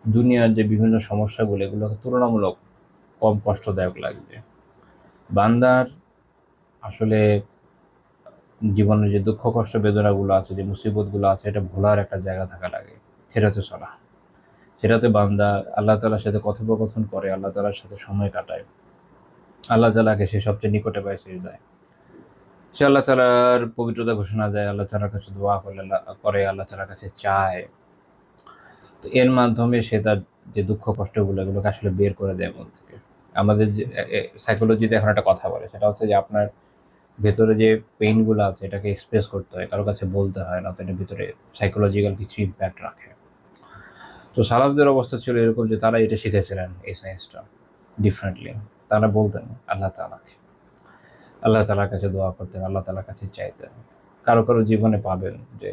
দুনিয়ার যে বিভিন্ন সমস্যাগুলো, এগুলো তুলনামূলক কম কষ্টদায়ক লাগবে। বান্দার আসলে জীবনের যে দুঃখ কষ্ট বেদনাগুলো আছে, যে মুসিবতগুলো আছে, এটা ভোলার একটা জায়গা থাকা লাগে। সেটাতে চলা, সেটাতে বান্দা আল্লাহ তাআলার সাথে কথোপকথন করে, আল্লাহ তাআলার সাথে সময় কাটায়, আল্লাহ তাআলাকে সে সবচেয়ে নিকটে পায় সিজদায়। সে আল্লাহ তাআলার পবিত্রতা ঘোষণা দেয়, আল্লাহ তাআলার কাছে দোয়া করে, আল্লাহ তাআলার কাছে চায়। তো এর মাধ্যমে সে তার যে দুঃখ কষ্টগুলো, এগুলোকে আসলে বের করে দেয় মন থেকে। আমাদের যে সাইকোলজিতে এখন একটা কথা বলে, সেটা হচ্ছে যে আপনার ভেতরে যে পেইনগুলো আছে এটাকে এক্সপ্রেস করতে হয়, কারো কাছে বলতে হয় না, তো এটার ভিতরে সাইকোলজিক্যাল কিছু ইম্প্যাক্ট রাখে। তো সালাফদের অবস্থা ছিল এরকম যে তারা এটা শিখেছিলেন, এই সায়েন্সটা ডিফারেন্টলি। তারা বলতেন আল্লাহ তাআলাকে, আল্লাহ তাআলার কাছে দোয়া করতেন, আল্লাহ তাআলার কাছে চাইতেন। কারো কারো জীবনে পাবেন যে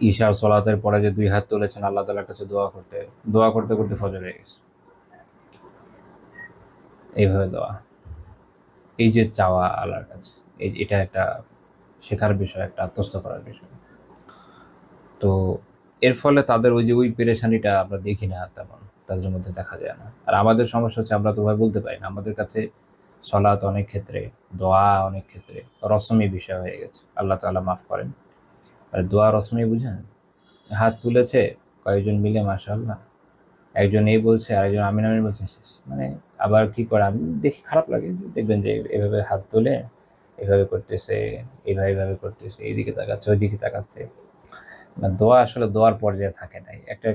ঈশার সলাতের পরে যে 2 হাত তুলেছেন আল্লাহ তাআলার কাছে দোয়া করতে করতে ফজর হয়ে গেছে। এইভাবে দোয়া, এই যে চাওয়া আল্লাহর কাছে, এটা একটা শেখার বিষয়, একটা আত্মস্থ করার বিষয়। তো এর ফলে তাদের ওই পেরেশানিটা আমরা দেখি না তেমন, তাদের মধ্যে দেখা যায় না। আর আমাদের সমস্যা হচ্ছে আমরা তো ভাই বলতে পারি না। আমাদের কাছে সলাত অনেক ক্ষেত্রে, দোয়া অনেক ক্ষেত্রে রসমি বিষয় হয়ে গেছে। আল্লাহ তাআলা মাফ করেন। আর দোয়া রসমি বুঝেন? হাত তুলেছে কয়েকজন মিলে মাশাআল্লাহ, একজন এই বলছে, আরেকজন আমিন আমিন বলছে, শেষ। মানে আবার কি করে, আমি দেখি খারাপ লাগে যে দেখবেন যে এভাবে হাত তুলে এভাবে করতেছে, এভাবে করতেছে, এইদিকে তাকাচ্ছে, ওইদিকে তাকাচ্ছে। না, দোয়া আসলে দোয়ার পর্যায়ে থাকে নাই, একটা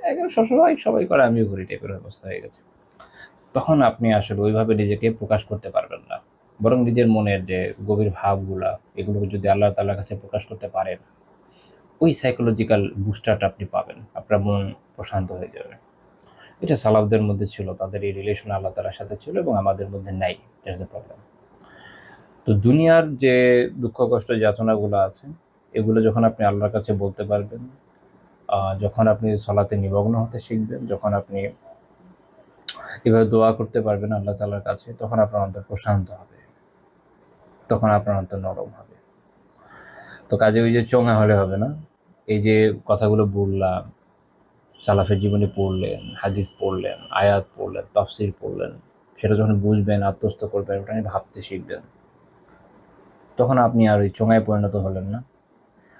একদম সবসময় সবাই করে, আমিও করি টাইপের অবস্থা হয়ে গেছে। তখন আপনি আসলে ওইভাবে নিজেকে প্রকাশ করতে পারবেন না, বরং নিজের মনের যে গভীর ভাবগুলা, এগুলোকে যদি আল্লাহ তাআলার কাছে প্রকাশ করতে পারেন, ওই সাইকোলজিক্যাল বুস্টারটা আপনি পাবেন, আপনার মন প্রশান্ত হয়ে যাবে। এটা সালাফদের মধ্যে ছিল, তাদের এই রিলেশন আল্লাহ তাআলার সাথে ছিল, এবং আমাদের মধ্যে নাই। That's the problem. তো দুনিয়ার যে দুঃখ কষ্ট যাতনাগুলো আছে, এগুলো যখন আপনি আল্লাহর কাছে বলতে পারবেন, যখন আপনি সলাতে নিমগ্ন হতে শিখবেন, যখন আপনি এভাবে দোয়া করতে পারবেন আল্লাহ তাআলার কাছে, তখন আপনার অন্তর প্রশান্ত হবে, তখন আপনার অন্তর নরম হবে। তো কাজে ওই যে চোঙা হলে হবে না। এই যে কথাগুলো বললাম, সালাফের জীবনী পড়লেন, হাদিস পড়লেন, আয়াত পড়লেন, তাফসির পড়লেন, সেটা যখন বুঝবেন, আত্মস্থ করবেন, ওটা নিয়ে ভাবতে শিখবেন, তখন আপনি আর ওই চোঙায় পরিণত হলেন না।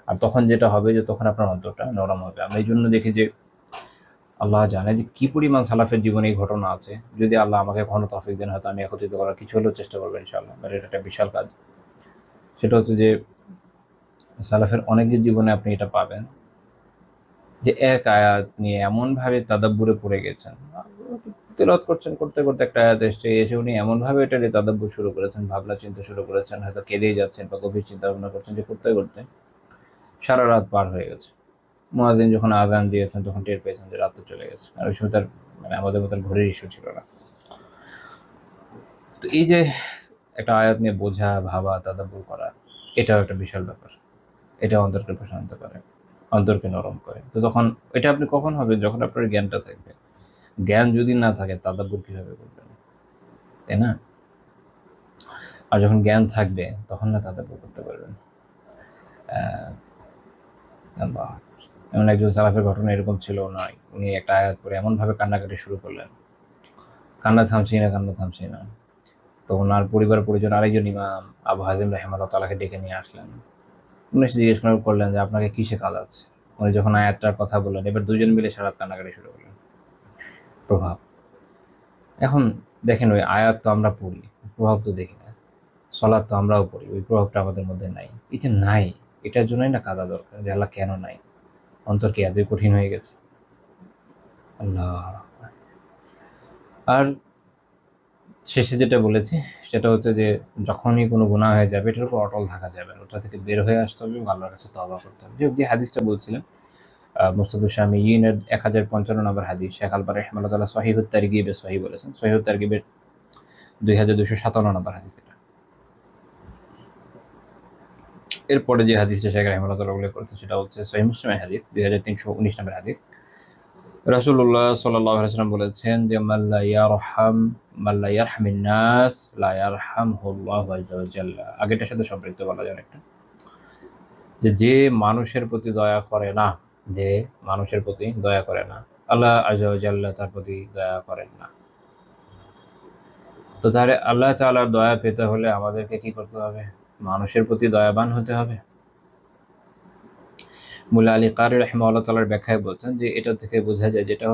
আর তখন যেটা হবে যে তখন আপনার অন্তরটা নরম হবে। আমরা এই জন্য দেখি যে আল্লাহ জানে যে কি পরিমাণ সালাফের জীবনে এই ঘটনা আছে। যদি আল্লাহ আমাকে কখনো তৌফিক দেন, হয়তো আমি একত্রিত করার কিছু হলেও চেষ্টা করবো ইনশাআল্লাহ। বাট এটা একটা বিশাল কাজ। সেটা হচ্ছে যে সালাফের অনেকের জীবনে আপনি এটা পাবেন যে এক আয়াত নিয়ে এমনভাবে তাদাব্বুরে পড়ে গেছেন, তেলাওয়াত করছেন, করতে করতে একটা আয়াত এসে উনি এমনভাবে এটা নিয়ে তাদাব্বুর শুরু করেছেন, ভাবনা চিন্তা শুরু করেছেন, হয়তো কেঁদেই যাচ্ছেন বা গভীর চিন্তা ভাবনা করছেন, যে করতে করতে সারা রাত পার হয়ে গেছে। মুয়াজ্জিন যখন আযান দিয়েছেন তখন টের পেয়েছেন যে রাত তো চলে গেছে। আর ওই সময় তার মানে আমাদের মতন ঘড়ির ইস্যু ছিল না। তো এই যে একটা আয়াত নিয়ে বোঝা, ভাবা, তাদাব্বুর করা, এটাও একটা বিশাল ব্যাপার। এটা অন্তরকে প্রশান্ত করে, অন্তরকে নরম করে। তো তখন এটা আপনি কখন হবে? যখন আপনার জ্ঞানটা থাকবে। জ্ঞান যদি না থাকে তাদাব্বুর কিভাবে করবেন, তাই না? আর যখন জ্ঞান থাকবে তখন না তাদাব্বুর করতে পারবেন। আল্লাহ, এমন একজন সালাফের ঘটনা এরকম ছিল না, উনি একটা আয়াত পড়ে এমনভাবে কান্নাকাটি শুরু করলেন, কান্না থামছেই না। তো ওনার পরিবার পরিজন আরেকজন ইমাম আবু হাজিম রাহিমাহুল্লাহ তাআলাকে ডেকে নিয়ে আসলেন। উনি এসে জিজ্ঞেস করলেন যে আপনাকে কিসে কাঁদাচ্ছে? উনি যখন আয়াতটার কথা বললেন, এবার দুজন মিলে সারা রাত কান্নাকাটি শুরু করলেন। প্রভাব। এখন দেখেন, ওই আয়াত তো আমরা পড়ি, প্রভাব তো দেখি না। সলাৎ তো আমরাও পড়ি, ওই প্রভাবটা আমাদের মধ্যে নাই। এই যে নাই, এটার জন্যই না কাঁদা দরকার, যে আল্লাহ কেন নাই? অন্তর কি এতই কঠিন হয়ে গেছে? আল্লাহ। আর শেষে যেটা বলেছি সেটা হচ্ছে যে যখনই কোনো গুনাহ হয়ে যাবে, এটার উপর অটল থাকা যাবে না, ওটা থেকে বের হয়ে আসতে হবে এবং আল্লাহর কাছে তওবা করতে হবে। যে হাদিসটা বলছিলেন, মুস্তাদুস শামিয়িনের 1055 নম্বর হাদিস, শেখ আলবানী রাহিমাহুল্লাহ তাআলা সহিহুত তারগিবে সহিহ বলেছেন। সহিহুত তারগিবের 2257 নম্বর হাদিস এটা। এরপরে যে হাদিসটা শেখ রাহিমাহুল্লাহ তাআলা উল্লেখ করেছেন সেটা হচ্ছে সহিহ মুসলিমের হাদিস, 2319 নম্বর হাদিস। রাসূলুল্লাহ সাল্লাল্লাহু আলাইহি ওয়াসাল্লাম বলেছেন যে মাল্লা ইয়ারহামিন নাস লা ইয়ারহামহুল্লাহু আযজা ওয়া জাল্লা। আগেরটার সাথে সম্পৃক্ত বলা যায় একটা, যে মানুষের প্রতি দয়া করে না, যে মানুষের প্রতি দয়া করে না, আল্লাহ আযজা ওয়া জাল্লা তার প্রতি দয়া করেন না। তো তাহলে আল্লাহ তাআলার দয়া পেতে হলে আমাদেরকে কি করতে হবে? মানুষের প্রতি দয়াবান হতে হবে। মুল্লা আলী কারি রাহিমাহুল্লাহ তাআলার ব্যাখ্যায় বলছেন যে এটা থেকে বোঝা যায় যেটা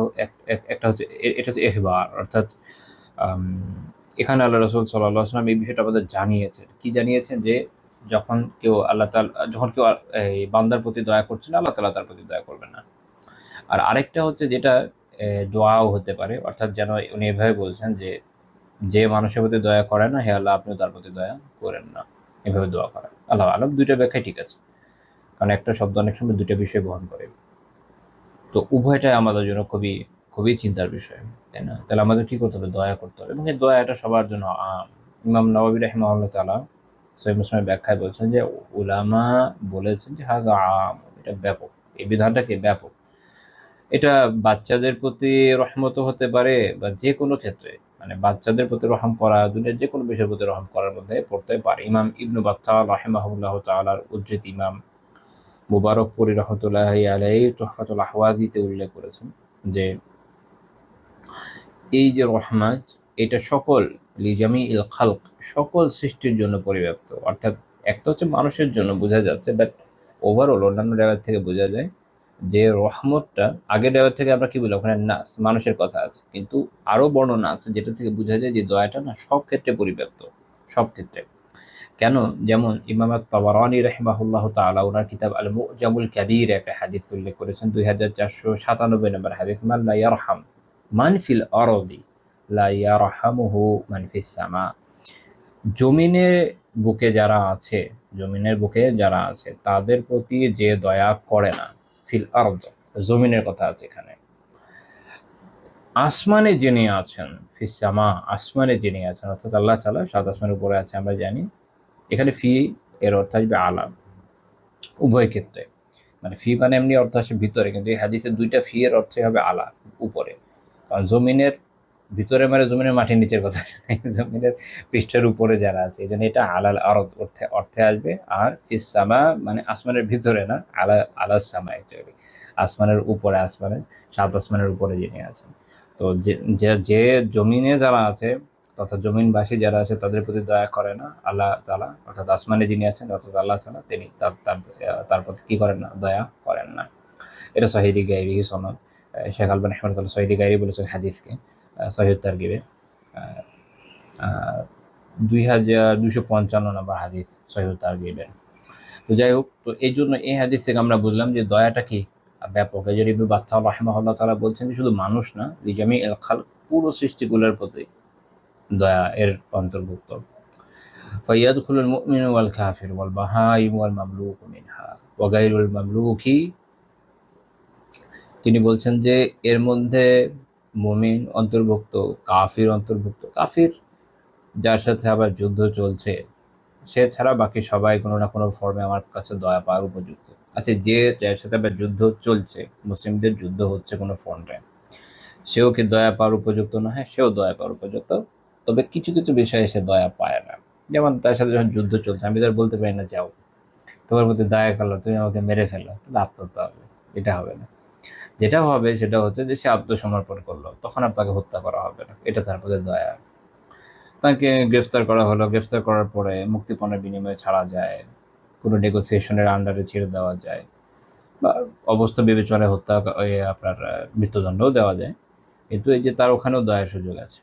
একটা হচ্ছে এটা হচ্ছে ইখবার, অর্থাৎ আম, এখানে আল্লাহ রাসূল সাল্লাল্লাহু আলাইহি ওয়াসাল্লাম এই বিষয়টা আমাদের জানিয়েছেন। কি জানিয়েছেন? যে যখন কেউ এই বান্দার প্রতি দয়া করছে না, আল্লাহ তাআলা তার প্রতি দয়া করবেন না। আর আরেকটা হচ্ছে যেটা দোয়াও হতে পারে, অর্থাৎ যেন উনি এভাবে বলছেন যে যে মানুষের প্রতি দয়া করে না, হে আল্লাহ আপনিও তার প্রতি দয়া করেন না, এভাবে দোয়া করা। আল্লাহ আলম, দুইটা ব্যাখ্যাই ঠিক আছে, কারণ একটা শব্দ অনেক সময় দুইটা বিষয় বহন করে। তো উভয়টাই আমাদের জন্য খুবই খুবই চিন্তার বিষয়, তাই না? তাহলে আমাদের কি করতে হবে? দয়া করতে হবে, এবং এই দয়াটা সবার জন্য আম। ইমাম নওয়াবী রাহিমাহুল্লাহ তাআলা সহিহ মুসলিমের ব্যাখ্যায় বলছেন যে উলামা বলেছেন যে হাযা আম, এটা ব্যাপক, এই বিধানটা কি ব্যাপক। এটা বাচ্চাদের প্রতি রহমতও হতে পারে, বা যে কোনো ক্ষেত্রে, মানে বাচ্চাদের প্রতি রহম করা, দুনিয়ার যে কোনো বিষয়ের প্রতি রহম করার মধ্যে পড়তে পারে। ইমাম ইবনু বাত্তাল রাহিমাহুল্লাহ তাআলার উদ্ধৃত ইমাম মুবারকপুরী রহমতুল্লাহি আলাইহি তুহফাতুল আহওয়াযিতে উল্লেখ করেছেন যে এই যে রহমত, এটা সকল লিজামিল খালক, সকল সৃষ্টির জন্য পরিব্যাপ্ত। অর্থাৎ একটা হচ্ছে মানুষের জন্য বোঝা যাচ্ছে, বাট ওভারঅল অন্যান্য জায়গা থেকে বোঝা যায় যে রহমতটা আগের জায়গা থেকে আমরা কি বলি, ওখানে নাস মানুষের কথা আছে, কিন্তু আরো বর্ণনা আছে যেটা থেকে বোঝা যায় যে দয়াটা না সব ক্ষেত্রে পরিব্যাপ্ত, সব ক্ষেত্রে। কেন? যেমন ইমাম আত-তাবারানী রাহিমাহুল্লাহ তাআলা ওনার কিতাব আল মুজামুল কাবীর একটা হাদিস উল্লেখ করেছেন, 2497 নম্বর হাদিস, মান লা ইয়ারহাম মান ফিল আরদি লা ইয়ারহামুহু মান ফিস সামা। জমিনের বুকে যারা আছে, জমিনের বুকে যারা আছে তাদের প্রতি যে দয়া করে না, ফিল আরদ, জমিনের কথা আছে এখানে, আসমানে যিনি আছেন, ফিস সামা, আসমানে যিনি আছেন, অর্থাৎ আল্লাহ তাআলা সাত আসমানের উপরে আছে আমরা জানি। এখানে ফি এর অর্থ আসবে আলাম, উভয় ক্ষেত্রে। মানে ফি মানে এমনি অর্থ আসে ভিতরে, কিন্তু এই হাদিসে দুইটা ফি এর অর্থই হবে আলা, উপরে। কারণ জমিনের ভিতরে মানে জমিনের মাটির নিচের কথা আসে না, জমিনের পৃষ্ঠের উপরে যারা আছে, এই জন্য এটা আলাল আরদ অর্থে অর্থে আসবে। আর ফিস সামা মানে আসমানের ভিতরে না, আলা আলাস সামা, অ্যাকচুয়ালি আসমানের উপরে, আসমানের সাত আসমানের উপরে যিনি আছেন। তো যে যে যে জমিনে যারা আছে, তথা জমিনবাসী যারা আছে তাদের প্রতি দয়া করে না আল্লাহ তাআলা, অর্থাৎ আসমানে যিনি আছেন অর্থাৎ আল্লাহ তাআলা, তিনি তার প্রতি কি করেন না? দয়া করেন না। এটা সহিহ গায়রি সনদ। শেখ আলবানী রাহিমাহুল্লাহ সহিহ গায়রি বলেছেন হাদিসকে, সহিহ তারগিবে 2255 নম্বর হাদিস সহিহ তারগিবের। তো যাই হোক, তো এই জন্য এই হাদিস থেকে আমরা বুঝলাম যে দয়াটা কি ব্যাপক। এই জন্য ইবনু বাত্তাল রাহিমাহুল্লাহ তাআলা বলছেন যে শুধু মানুষ না, লিজামি এল খালক, পুরো সৃষ্টিগুলোর প্রতি দয়া এর অন্তর্ভুক্ত। ফায়াদখুলুল মুমিনু ওয়াল কাফির ওয়াল বাহাইম ওয়াল মামলুকু মিনহা ওয়া গায়রুল মামলুকি। তিনি বলছেন যে এর মধ্যে মুমিন অন্তর্ভুক্ত, কাফির অন্তর্ভুক্ত। কাফির যার সাথে আবার যুদ্ধ চলছে, সে ছাড়া বাকি সবাই কোনো না কোনো ফর্মে আমার কাছে দয়া পাওয়ার উপযুক্ত। আচ্ছা, যার সাথে আবার যুদ্ধ চলছে, মুসলিমদের যুদ্ধ হচ্ছে কোনো ফ্রন্টে, সেও কি দয়া পাওয়ার উপযুক্ত না? হ্যাঁ, সেও দয়া পাওয়ার উপযুক্ত, তবে কিছু কিছু বিষয়ে সে দয়া পায় না। যেমন তার সাথে যখন যুদ্ধ চলছে, আমি তো আর বলতে পারি না যাও, তোমার প্রতি দয়া করলো, তুমি আমাকে মেরে ফেলো, তাহলে আত্মহত্যা হবে, এটা হবে না। যেটা হবে সেটা হচ্ছে যে সে আত্মসমর্পণ করলো, তখন আর তাকে হত্যা করা হবে না, এটা তার প্রতি দয়া। তাকে গ্রেফতার করা হলো, গ্রেফতার করার পরে মুক্তিপণের বিনিময়ে ছাড়া যায়, কোনো নেগোসিয়েশনের আন্ডারে ছেড়ে দেওয়া যায়, বা অবস্থা বিবেচনায় হত্যা আপনার মৃত্যুদণ্ডও দেওয়া যায়। কিন্তু এই যে তার ওখানেও দয়ার সুযোগ আছে।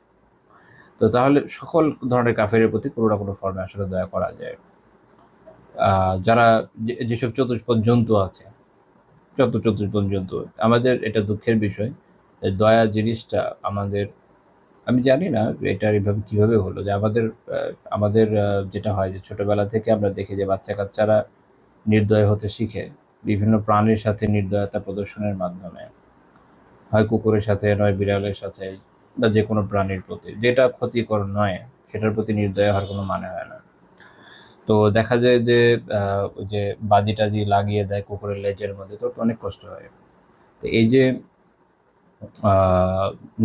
তো তাহলে সকল ধরনের কাফেরের প্রতি কোনো না কোনো ফর্মে আসলে দয়া করা যায়। যারা যেসব চতুষ্পদ জন্তু আছে, চতুষ্পদ জন্তু, আমাদের এটা দুঃখের বিষয়, দয়া জিনিসটা আমাদের, আমি জানি না এটার এভাবে কিভাবে হলো যে আমাদের যেটা হয় যে ছোটবেলা থেকে আমরা দেখি যে বাচ্চা কাচ্চারা নির্দয় হতে শিখে বিভিন্ন প্রাণীর সাথে নির্দয়তা প্রদর্শনের মাধ্যমে, হয় কুকুরের সাথে, নয় বিড়ালের সাথে, বা যে কোনো প্রাণীর প্রতি যেটা ক্ষতিকর নয় সেটার প্রতি নির্দয় হওয়ার কোনো মানে হয় না। তো দেখা যায় যে ওই যে বাজি টাজি লাগিয়ে দেয় কুকুরের লেজের মধ্যে, তো অনেক কষ্ট হয়। তো এই যে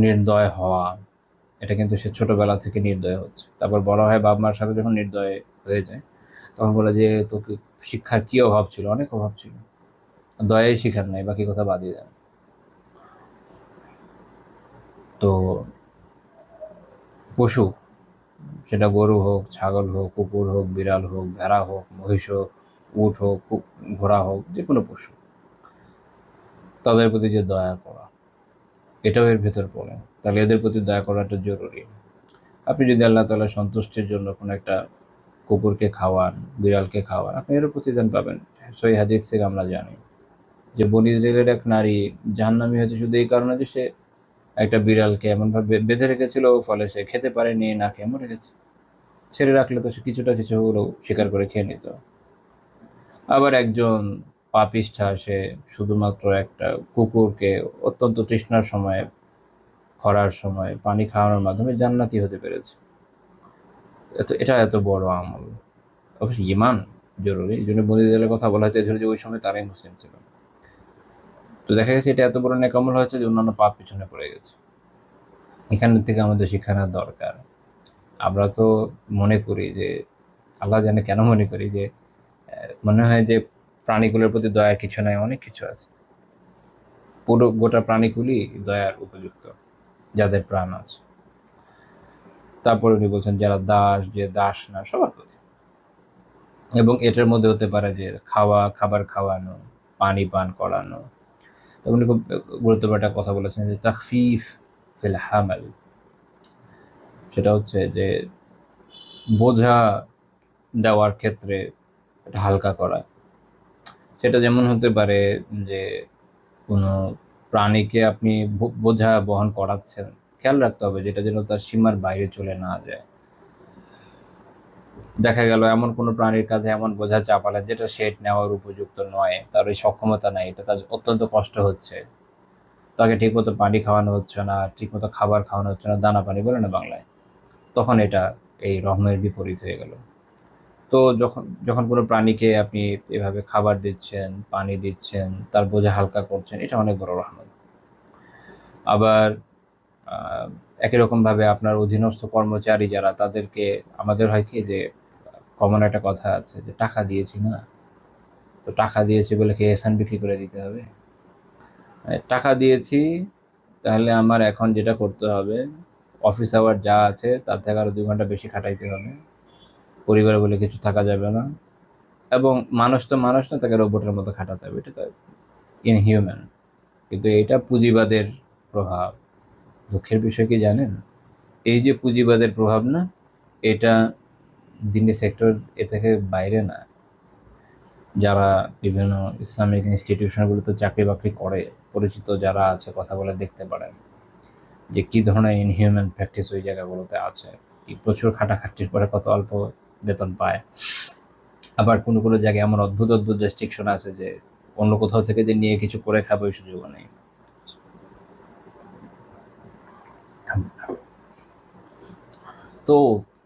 নির্দয় হওয়া, এটা কিন্তু সে ছোটবেলা থেকে নির্দয় হচ্ছে। তারপর বড় হয়, বাবা মার সাথে যখন নির্দয় হয়ে যায়, তখন বলে যে তোকে শিক্ষার কি অভাব ছিল? অনেক অভাব ছিল, দয়াই শিখার নাই, বাকি কথা বাদই দেন। তো পশু, সেটা গরু হোক, ছাগল হোক, কুকুর হোক, বিড়াল হোক, ভেড়া হোক, মহিষ হোক, উট হোক, ঘোড়া হোক, যে কোনো পশু, তাদের প্রতি যে দয়া করা, এটাও এর ভেতর পড়ে। তাহলে এদের প্রতি দয়া করাটা জরুরি। আপনি যদি আল্লাহ তাআলার সন্তুষ্টির জন্য কোনো একটা কুকুরকে খাওয়ান, বিড়ালকে খাওয়ান, আপনি এরও প্রতিদান পাবেন। সহিহ হাদিস থেকে আমরা জানি যে বনী ইসরাইলের এক নারী জাহান্নামী হয়েছে শুধু এই কারণে যে সে একটা বিড়ালকে এমনভাবে বেঁধে রেখেছিল, ফলে সে খেতে পারেনি, না খেয়ে মরে গেছে। ছেড়ে রাখলে তো সে কিছুটা কিছু হলেও শিকার করে খেয়ে নিত। আবার একজন পাপিষ্ঠা, সে শুধুমাত্র একটা কুকুরকে অত্যন্ত তৃষ্ণার সময়, খরার সময় পানি খাওয়ানোর মাধ্যমে জান্নাতি হতে পেরেছে। এটা এত বড় আমল। অবশ্যই ঈমান জরুরি। এই জন্য বনী ইসরাইলের কথা বলা হয়েছে যে ওই সময় তারাই মুসলিম ছিল। তো দেখা গেছে এটা এত বড় নেক আমল হয়েছে যে অন্যান্য পাপ পিছনে পড়ে গেছে। এখান থেকে আমাদের শিক্ষা নেওয়া দরকার। আমরা তো মনে করি যে, আল্লাহ জানে কেন মনে করি যে, মনে হয় যে প্রাণীগুলোর প্রতি দয়ার কিছু নাই, অনেক কিছু আছে। পুরো গোটা প্রাণীগুলি দয়ার উপযুক্ত, যাদের প্রাণ আছে। তারপরে উনি বলছেন যারা দাস, যে দাস না, সবার প্রতি। এবং এটার মধ্যে হতে পারে যে খাবার খাওয়ানো, পানি পান করানো। তো উনি খুব গুরুত্বপূর্ণ একটা কথা বলেছেন যে তাখফিফ ফিল হামাল, সেটা হচ্ছে যে বোঝা দেওয়ার ক্ষেত্রে এটা হালকা করা। সেটা যেমন হতে পারে যে কোনো প্রাণীকে আপনি বোঝা বহন করাচ্ছেন, খেয়াল রাখতে হবে যেটা যেন তার সীমার বাইরে চলে না যায়। দেখা গেল এমন কোনো প্রাণীর কাছে এমন বোঝা চাপালেন যেটা সে নেওয়ার উপযুক্ত নয়, তার ওই সক্ষমতা নাই, এটা তার অত্যন্ত কষ্ট হচ্ছে, তাকে ঠিকমতো পানি খাওয়ানো হচ্ছে না, ঠিকমতো খাবার খাওয়ানো হচ্ছে না, দানা পানি বলে না বাংলায়, তখন এটা এই রহমের বিপরীত হয়ে গেল। তো যখন যখন কোনো প্রাণীকে আপনি এভাবে খাবার দিচ্ছেন, পানি দিচ্ছেন, তার বোঝা হালকা করছেন, এটা অনেক বড় রহমত। আবার একই রকমভাবে আপনার অধীনস্থ কর্মচারী যারা, তাদেরকে, আমাদের হয় কি যে কমন একটা কথা আছে যে টাকা দিয়েছি না, তো টাকা দিয়েছি বলে কি এহসান বিক্রি করে দিতে হবে? টাকা দিয়েছি, তাহলে আমার এখন যেটা করতে হবে, অফিস আওয়ার যা আছে তার থেকে আরো 2 ঘন্টা বেশি খাটাইতে হবে, পরিবার বলে কিছু থাকা যাবে না, এবং মানুষ তো মানুষ না, তাকে রোবটের মতো খাটাতে হবে। এটা তো ইনহিউম্যান। কিন্তু এটা পুঁজিবাদের প্রভাব। দুঃখের বিষয় কি জানেন, এই যে পুঁজিবাদের প্রভাব না, এটা দিনী সেক্টর এ থেকে বাইরে না। যারা বিভিন্ন ইসলামিক ইনস্টিটিউশনগুলোতে চাকরি বাকরি করে, পরিচিত যারা আছে, কথা বলে দেখতে পারেন যে কী ধরনের ইনহিউম্যান প্র্যাকটিস ওই জায়গাগুলোতে আছে। প্রচুর খাটাখাটনির পরে কত অল্প বেতন পায়। আবার কোনো কোনো জায়গায় এমন অদ্ভুত অদ্ভুত রেস্ট্রিকশন আছে যে অন্য কোথাও থেকে যে নিয়ে কিছু করে খাবে ওই সুযোগও নেই। তো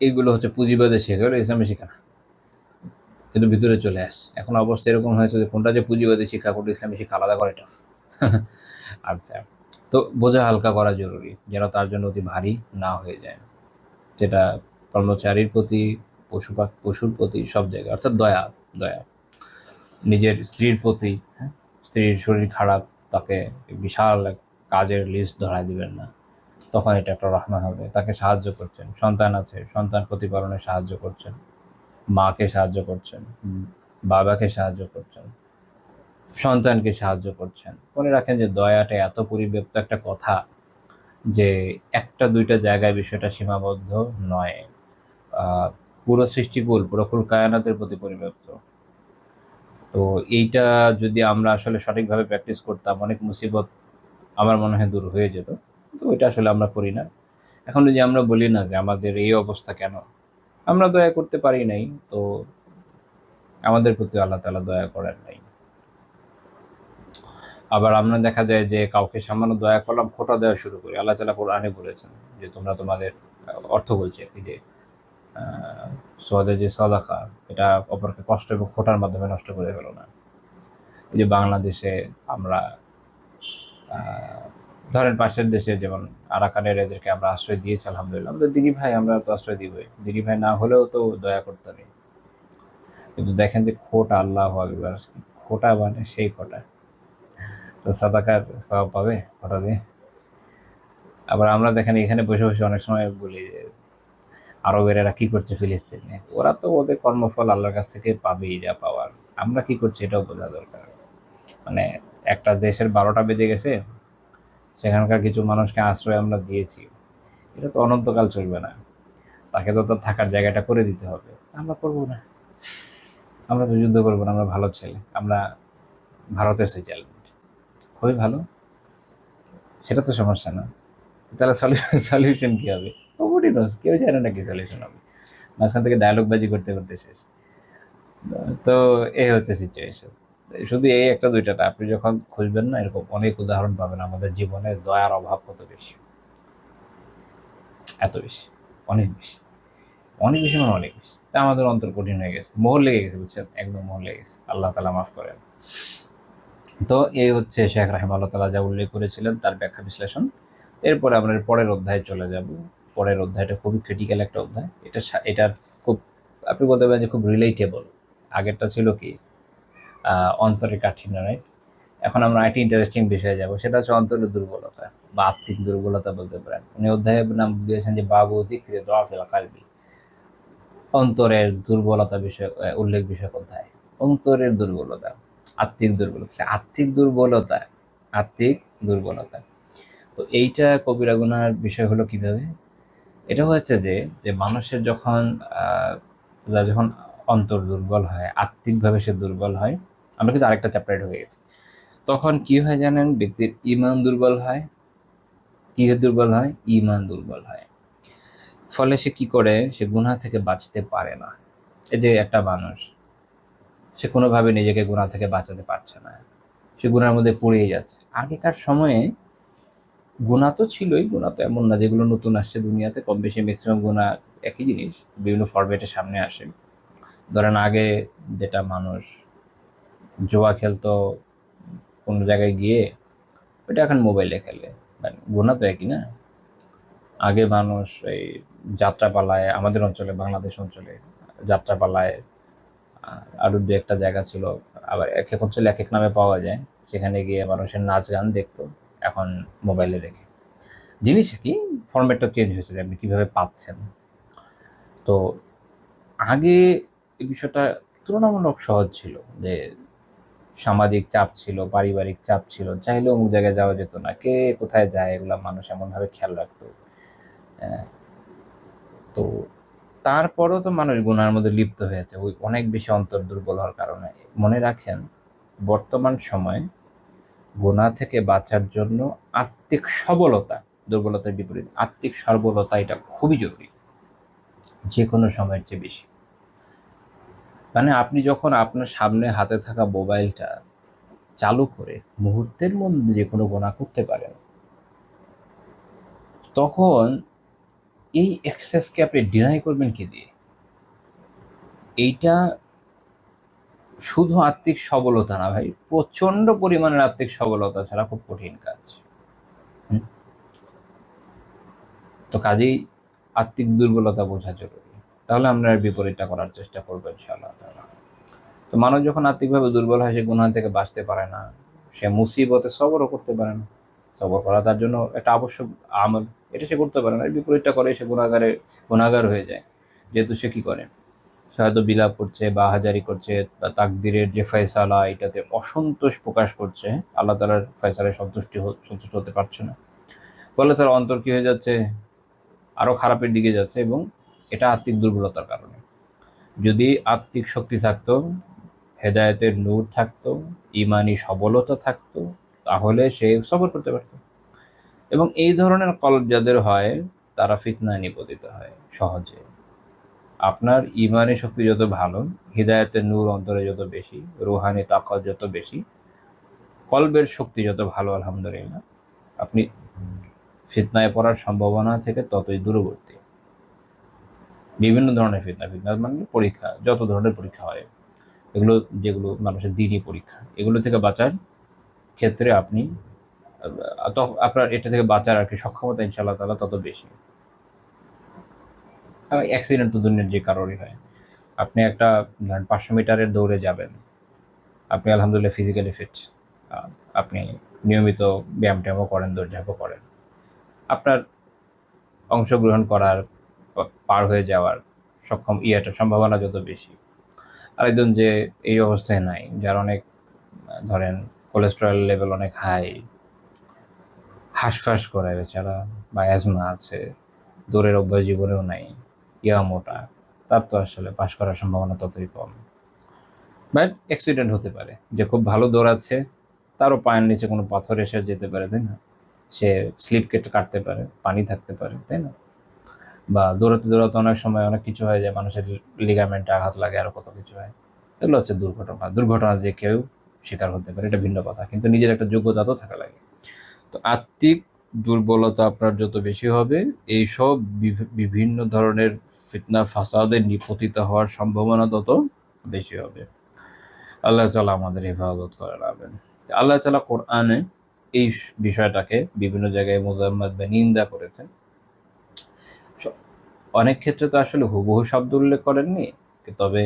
এইগুলো হচ্ছে পুঁজিবাদের শেখা, হলো ইসলামী শিক্ষা না, কিন্তু ভিতরে চলে আসছে। এখন অবস্থা এরকম হয়েছে যে কোনটা যে পুঁজিবাদী শিক্ষা, কোনটা ইসলামী শিক্ষা আলাদা করে টাফ। আচ্ছা, তো বোঝা হালকা করা জরুরি, যেন তার জন্য অতি ভারী না হয়ে যায়। যেটা কর্মচারীর প্রতি, পশুর প্রতি, সব জায়গায়, অর্থাৎ দয়া। দয়া নিজের স্ত্রীর প্রতি, হ্যাঁ, স্ত্রীর শরীর খারাপ, তাকে বিশাল এক কাজের লিস্ট ধরায় দিবেন না, তখন এটা একটা রহমা হবে। তাকে সাহায্য করছেন, সন্তান আছে, সন্তান প্রতিপালনে সাহায্য করছেন, মাকে সাহায্য করছেন, বাবাকে সাহায্য করছেন, সন্তানকে সাহায্য করছেন। মনে রাখেন যে দয়াটা এত পরিব্যাপ্ত একটা কথা যে একটা দুইটা জায়গায় বিষয়টা সীমাবদ্ধ নয়। পুরো সৃষ্টিকুল, পুরো কায়নাতের প্রতি পরিব্যাপ্ত। তো এইটা যদি আমরা আসলে সঠিকভাবে প্র্যাকটিস করতাম, অনেক মুসিবত আমার মনে হয় দূর হয়ে যেত। তো এটা আসলে আমরা করি না। এখন যদি আমরা বলি না যে আমাদের এই অবস্থা কেন, আমরা দয়া করতে পারি নাই, তো আমাদের প্রতি আল্লাহ তাআলা দয়া করেন নাই। আবার আমরা দেখা যায় যে কাউকে সামান্য দয়া করলাম, খোঁটা দেওয়া শুরু করি। আল্লাহ তাআলা কোরআনে বলেছেন যে তোমরা তোমাদের অর্থ বলছে আরকি যে তোমাদের যে সাদাকা, এটা অপরকে কষ্ট এবং খোঁটার মাধ্যমে নষ্ট করে ফেলো না। এই যে বাংলাদেশে আমরা ধরেন পাশের দেশে যেমন আরাকানের, এদেরকে আমরা আশ্রয় দিয়েছি আলহামদুলিল্লাহ। আমাদের দিনী ভাই, আমরা তো আশ্রয় দিবই। দিনী ভাই না হলেও তো দয়া করতে হবে। কিন্তু দেখেন যে খোঁটা, আল্লাহু আকবার, খোঁটা মানে সেই খোঁটা। তো সাদাকার সওয়াব পাবে খোঁটা দিয়ে? আবার আমরা দেখেন এখানে বসে বসে অনেক সময় বলি যে আরবের এরা কি করছে ফিলিস্তিনে, ওরা তো ওদের কর্মফল আল্লাহর কাছ থেকে পাবেই যা পাওয়ার, আমরা কি করছি এটাও বোঝা দরকার। মানে একটা দেশের 12টা বেজে গেছে, সেখানকার কিছু মানুষকে আশ্রয় আমরা দিয়েছি, এটা তো অনন্তকাল চলবে না, তাকে তো তার থাকার জায়গাটা করে দিতে হবে। আমরা করবো না, আমরা তো যুদ্ধ করবো না, আমরা ভালো ছেলে, আমরা ভারতের সুইজারল্যান্ড, খুবই ভালো, সেটা তো সমস্যা না। তাহলে সলিউশন কি হবে? নোবডি নোস, কেউ জানে না কি সলিউশন হবে, মাঝখান থেকে ডায়লগ বাজি করতে করতে শেষ। তো এই হচ্ছে সিচুয়েশন। শুধু এই একটা দুইটা না, আপনি যখন খুঁজবেন না এরকম অনেক উদাহরণ পাবেন আমাদের জীবনে দয়ার অভাব কত বেশি, এত বেশি, অনেক বেশি, অনেক বেশি, মানে অনেক বেশি। তা আমাদের অন্তর কঠিন হয়ে গেছে, মোহর লেগে গেছে, বুঝছেন, একদম মোহর লেগে গেছে, আল্লাহ তালা মাফ করেন। তো এই হচ্ছে শেখ রাহিমাহুল্লাহ তাআলা যা উল্লেখ করেছিলেন তার ব্যাখ্যা বিশ্লেষণ। এরপরে আমরা পরের অধ্যায়ে চলে যাব। পরের অধ্যায়টা খুবই ক্রিটিক্যাল একটা অধ্যায়, এটার খুব, আপনি বলতে পারেন যে খুব রিলেটেবল। আগেরটা ছিল কি অন্তরের কাঠিন্য, রাইট? এখন আমরা আরেকটি ইন্টারেস্টিং বিষয়ে যাব, সেটা হচ্ছে অন্তরের দুর্বলতা বা আত্মিক দুর্বলতা বলতে পারেন। উনি অধ্যায়ের নাম দিয়েছেন যে বাবু যিকরি দুআফিল কালবি, অন্তরের দুর্বলতা বিষয় উল্লেখ বিষয়ক অধ্যায়। অন্তরের দুর্বলতা, আত্মিক দুর্বলতা, আত্মিক দুর্বলতা, আত্মিক দুর্বলতা। তো এইটা কবিরা গুনার বিষয় হলো কিভাবে? এটা হচ্ছে যে যে মানুষের যখন যখন অন্তর দুর্বল হয়, আত্মিকভাবে সে দুর্বল হয়, আমরা কিন্তু আরেকটা চ্যাপ্টারে ঢুকে গেছি, তখন কি হয় জানেন? ব্যক্তির ইমান দুর্বল হয়। কি দুর্বল হয়? ইমান দুর্বল হয়। ফলে সে কি করে? সে গুনাহ থেকে বাঁচতে পারে না। এই যে একটা মানুষ, সে কোনোভাবে নিজেকে গুনাহ থেকে বাঁচাতে পারছে না, সে গুনার মধ্যে পড়েই যাচ্ছে। আগেকার সময়ে গুনাহ তো ছিলই, গুনাহ তো এমন না যেগুলো নতুন আসছে দুনিয়াতে, কম বেশি ম্যাক্সিমাম গুনাহ একই জিনিস, বিভিন্ন ফরম্যাটে সামনে আসে। ধরেন আগে যেটা মানুষ জুয়া খেলতো কোনো জায়গায় গিয়ে, ওইটা এখন মোবাইলে খেলে, মানে গুনাহ তো একই না? আগে মানুষ এই যাত্রাপালায়, আমাদের অঞ্চলে, বাংলাদেশ অঞ্চলে যাত্রাপালায় আরও দু একটা জায়গা ছিল, আবার এক এক অঞ্চলে এক এক নামে পাওয়া যায়, সেখানে গিয়ে মানুষের নাচ গান দেখতো, এখন মোবাইলে দেখে। জিনিস কি, ফরম্যাটটা চেঞ্জ হয়েছে যে আপনি কীভাবে পাচ্ছেন। তো আগে এই বিষয়টা তুলনামূলক সহজ ছিল, যে সামাজিক চাপ ছিল, পারিবারিক চাপ ছিল, চাইলে অমুক জায়গায় যাওয়া যেত না, কে কোথায় যায় এগুলো মানুষ এমনভাবে খেয়াল রাখতো। তো তারপরও তো মানুষ গুনার মধ্যে লিপ্ত হয়েছে, ওই অনেক বেশি অন্তর দুর্বল হওয়ার কারণে। মনে রাখেন, বর্তমান সময়ে গুনাহ থেকে বাঁচার জন্য আত্মিক সবলতা, দুর্বলতার বিপরীত আত্মিক সবলতা, এটা খুবই জরুরি, যে কোনো সময়ের চেয়ে বেশি। মানে আপনি যখন আপনার সামনে হাতে থাকা মোবাইলটা চালু করে মুহূর্তের মধ্যে যে কোনো গুনাহ করতে পারেন, তখন এই অ্যাক্সেসকে আপনি ডিনাই করবেন কি দিয়ে? এইটা শুধু আত্মিক সবলতা না ভাই, প্রচন্ড পরিমাণের আত্মিক সবলতা ছাড়া খুব কঠিন কাজ। তো কাজেই আত্মিক দুর্বলতা বোঝা জরুরি, তাহলে আমরা এর বিপরীতটা করার চেষ্টা করবো ইনশাআল্লাহ তাআলা। তো মানুষ যখন আত্মিকভাবে দুর্বল হয়, সে গুনাহ থেকে বাঁচতে পারে না, সে মুসিবতে সবরও করতে পারে না। সবর করা তার জন্য একটা আবশ্যক আমল, এটা সে করতে পারে না, এর বিপরীতটা করে সে গুনাহগার হয়ে যায়। যেহেতু সে কি করে, সে হয়তো বিলাপ করছে বা হাজারি করছে, বা তাকদিরের যে ফয়সালা এটাতে অসন্তোষ প্রকাশ করছে, আল্লাহ তাআলার ফয়সালায় সন্তুষ্ট হতে পারছে না, ফলে তার অন্তর কি হয়ে যাচ্ছে? আরও খারাপের দিকে যাচ্ছে, এবং এটা আত্মিক দুর্বলতার কারণে। যদি আত্মিক শক্তি থাকতো, হেদায়েতের নূর থাকতো, ইমানি সবলতা থাকতো, তাহলে সে সবর করতে পারত। এবং এই ধরনের কলব যাদের হয়, তারা ফিতনায় নিপতিত হয় সহজে। আপনার ইমানি শক্তি যত ভালো, হিদায়াতের নূর অন্তরে যত বেশি, রুহানি তাকত যত বেশি, কলবের শক্তি যত ভালো, আলহামদুলিল্লাহ, আপনি ফিতনায় পড়ার সম্ভাবনা থেকে ততই দূরবর্তী। বিভিন্ন ধরনের ফিতনা মানে পরীক্ষা, যত ধরনের পরীক্ষা হয়, এগুলো যেগুলো মানুষের দিনই পরীক্ষা, এগুলো থেকে বাঁচার ক্ষেত্রে আপনি আপনার এটা থেকে বাঁচার আর কি সক্ষমতা ইনশাআল্লাহ তাআলা তত বেশি। অ্যাক্সিডেন্ট তো দুনিয়ার যে কারোরই হয়। আপনি একটা 500 মিটারের দৌড়ে যাবেন, আপনি আলহামদুলিল্লাহ ফিজিক্যালি ফিট, আপনি নিয়মিত ব্যায়াম ট্যায়ামও করেন, দৌড়ঝাঁপও করেন, আপনার অংশগ্রহণ করার পার হয়ে যাওয়ার সক্ষম সম্ভাবনা যত বেশি। আরেকজন যে এই অবস্থায় নাই, যার অনেক ধরেন কোলেস্টেরল লেভেল অনেক হাই, হাঁসফাঁস করে বেচারা, বা অ্যাজমা আছে, দৌড়ের অভ্যাস জীবনেও নাই, মোটা, তার তো আসলে পাশ করার সম্ভাবনা ততই কম। বাট অ্যাক্সিডেন্ট হতে পারে, যে খুব ভালো দৌড়াচ্ছে তারও পায়ের নিচে কোনো পাথর এসে যেতে পারে, তাই না? সে স্লিপ কাটতে পারে, পানি থাকতে পারে, তাই না? বা দৌড়াতে দৌড়াতে অনেক সময় অনেক কিছু হয়, যে মানুষের লিগামেন্টে আঘাত লাগে, আরো কত কিছু হয়। এগুলো হচ্ছে দুর্ঘটনা যে কেউ শিকার হতে পারে, এটা ভিন্ন কথা, কিন্তু নিজের একটা যোগ্যতা তো থাকা লাগে। তো আত্মিক দুর্বলতা আপনার যত বেশি হবে, এইসব বিভিন্ন ধরনের ফিতনা ফাসাদে নিপতিত হওয়ার সম্ভাবনা তত বেশি হবে। আল্লাহ তাআলা আমাদের হেফাজত করেন, আমিন। আল্লাহ তাআলা কোরআনে এই বিষয়টাকে বিভিন্ন জায়গায় মুযাম্মাত বা নিন্দা করেছেন। অনেক ক্ষেত্রে তো আসলে হুবহু শব্দ উল্লেখ করেননি, তবে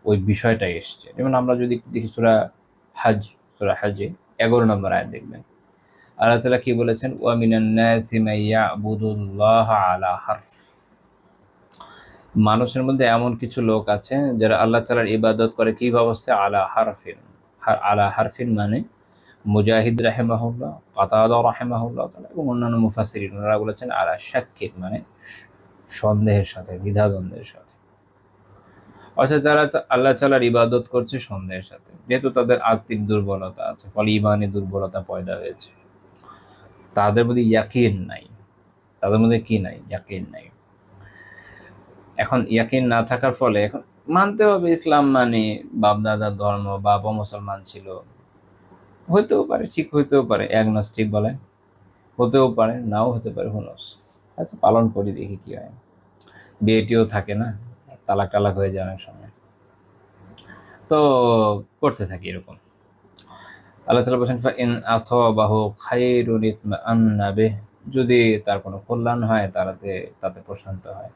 ওই বিষয়টাই এসছে। যেমন আমরা যদি দেখি সূরা হাজে 11 নম্বর আয়াত দেখবেন, আল্লাহ তাআলা কি বলেছেন? ওয়া মিনান নাসি মান ইয়াবুদুল্লাহা আলা হারফ। মানুষের মধ্যে এমন কিছু লোক আছে যারা আল্লাহ তাআলার ইবাদত করে কি ব্যবস্থা? আলা হারফিন। আলা হারফিন মানে মুজাহিদ রাহিমাহুল্লাহ, কাতাদা রাহিমাহুল্লাহ তাআলা এবং অন্যান্য মুফাসসিরিন ওনারা বলেছেন আলা শাক্কিন মানে সন্দেহের সাথে, দ্বিধাদ্বন্দ্বের সাথে। অর্থাৎ যারা আল্লাহ তাআলার ইবাদত করছে সন্দেহের সাথে, যেহেতু তাদের আত্মিক দুর্বলতা আছে, ফলে ইমানি দুর্বলতা পয়দা হয়েছে, তাদের মধ্যে ইয়াকিন নাই। তাদের মধ্যে কি নাই? ইয়াকিন নাই। এখন ইয়াকিন না থাকার ফলে এখন মানতে হবে ইসলাম মানে বাপদাদার ধর্ম, বাবা মুসলমান ছিল, হইতেও পারে, ঠিক হইতেও পারে, অ্যাগনস্টিক বলে, হতেও পারে, নাও হতে পারে, হুনস। হয়তো পালন করি, দেখি কি হয়। বিয়েটিও থাকে না, তালাক টালাক হয়ে যায় অনেক সময়, তো করতে থাকি এরকম। আল্লাহ তাআলা বলেন ফাইন আসাবাহু খায়রুন ইতমাআন্না বিহি, যদি তার কোনো কল্যাণ হয় তাতে প্রশান্ত হয়।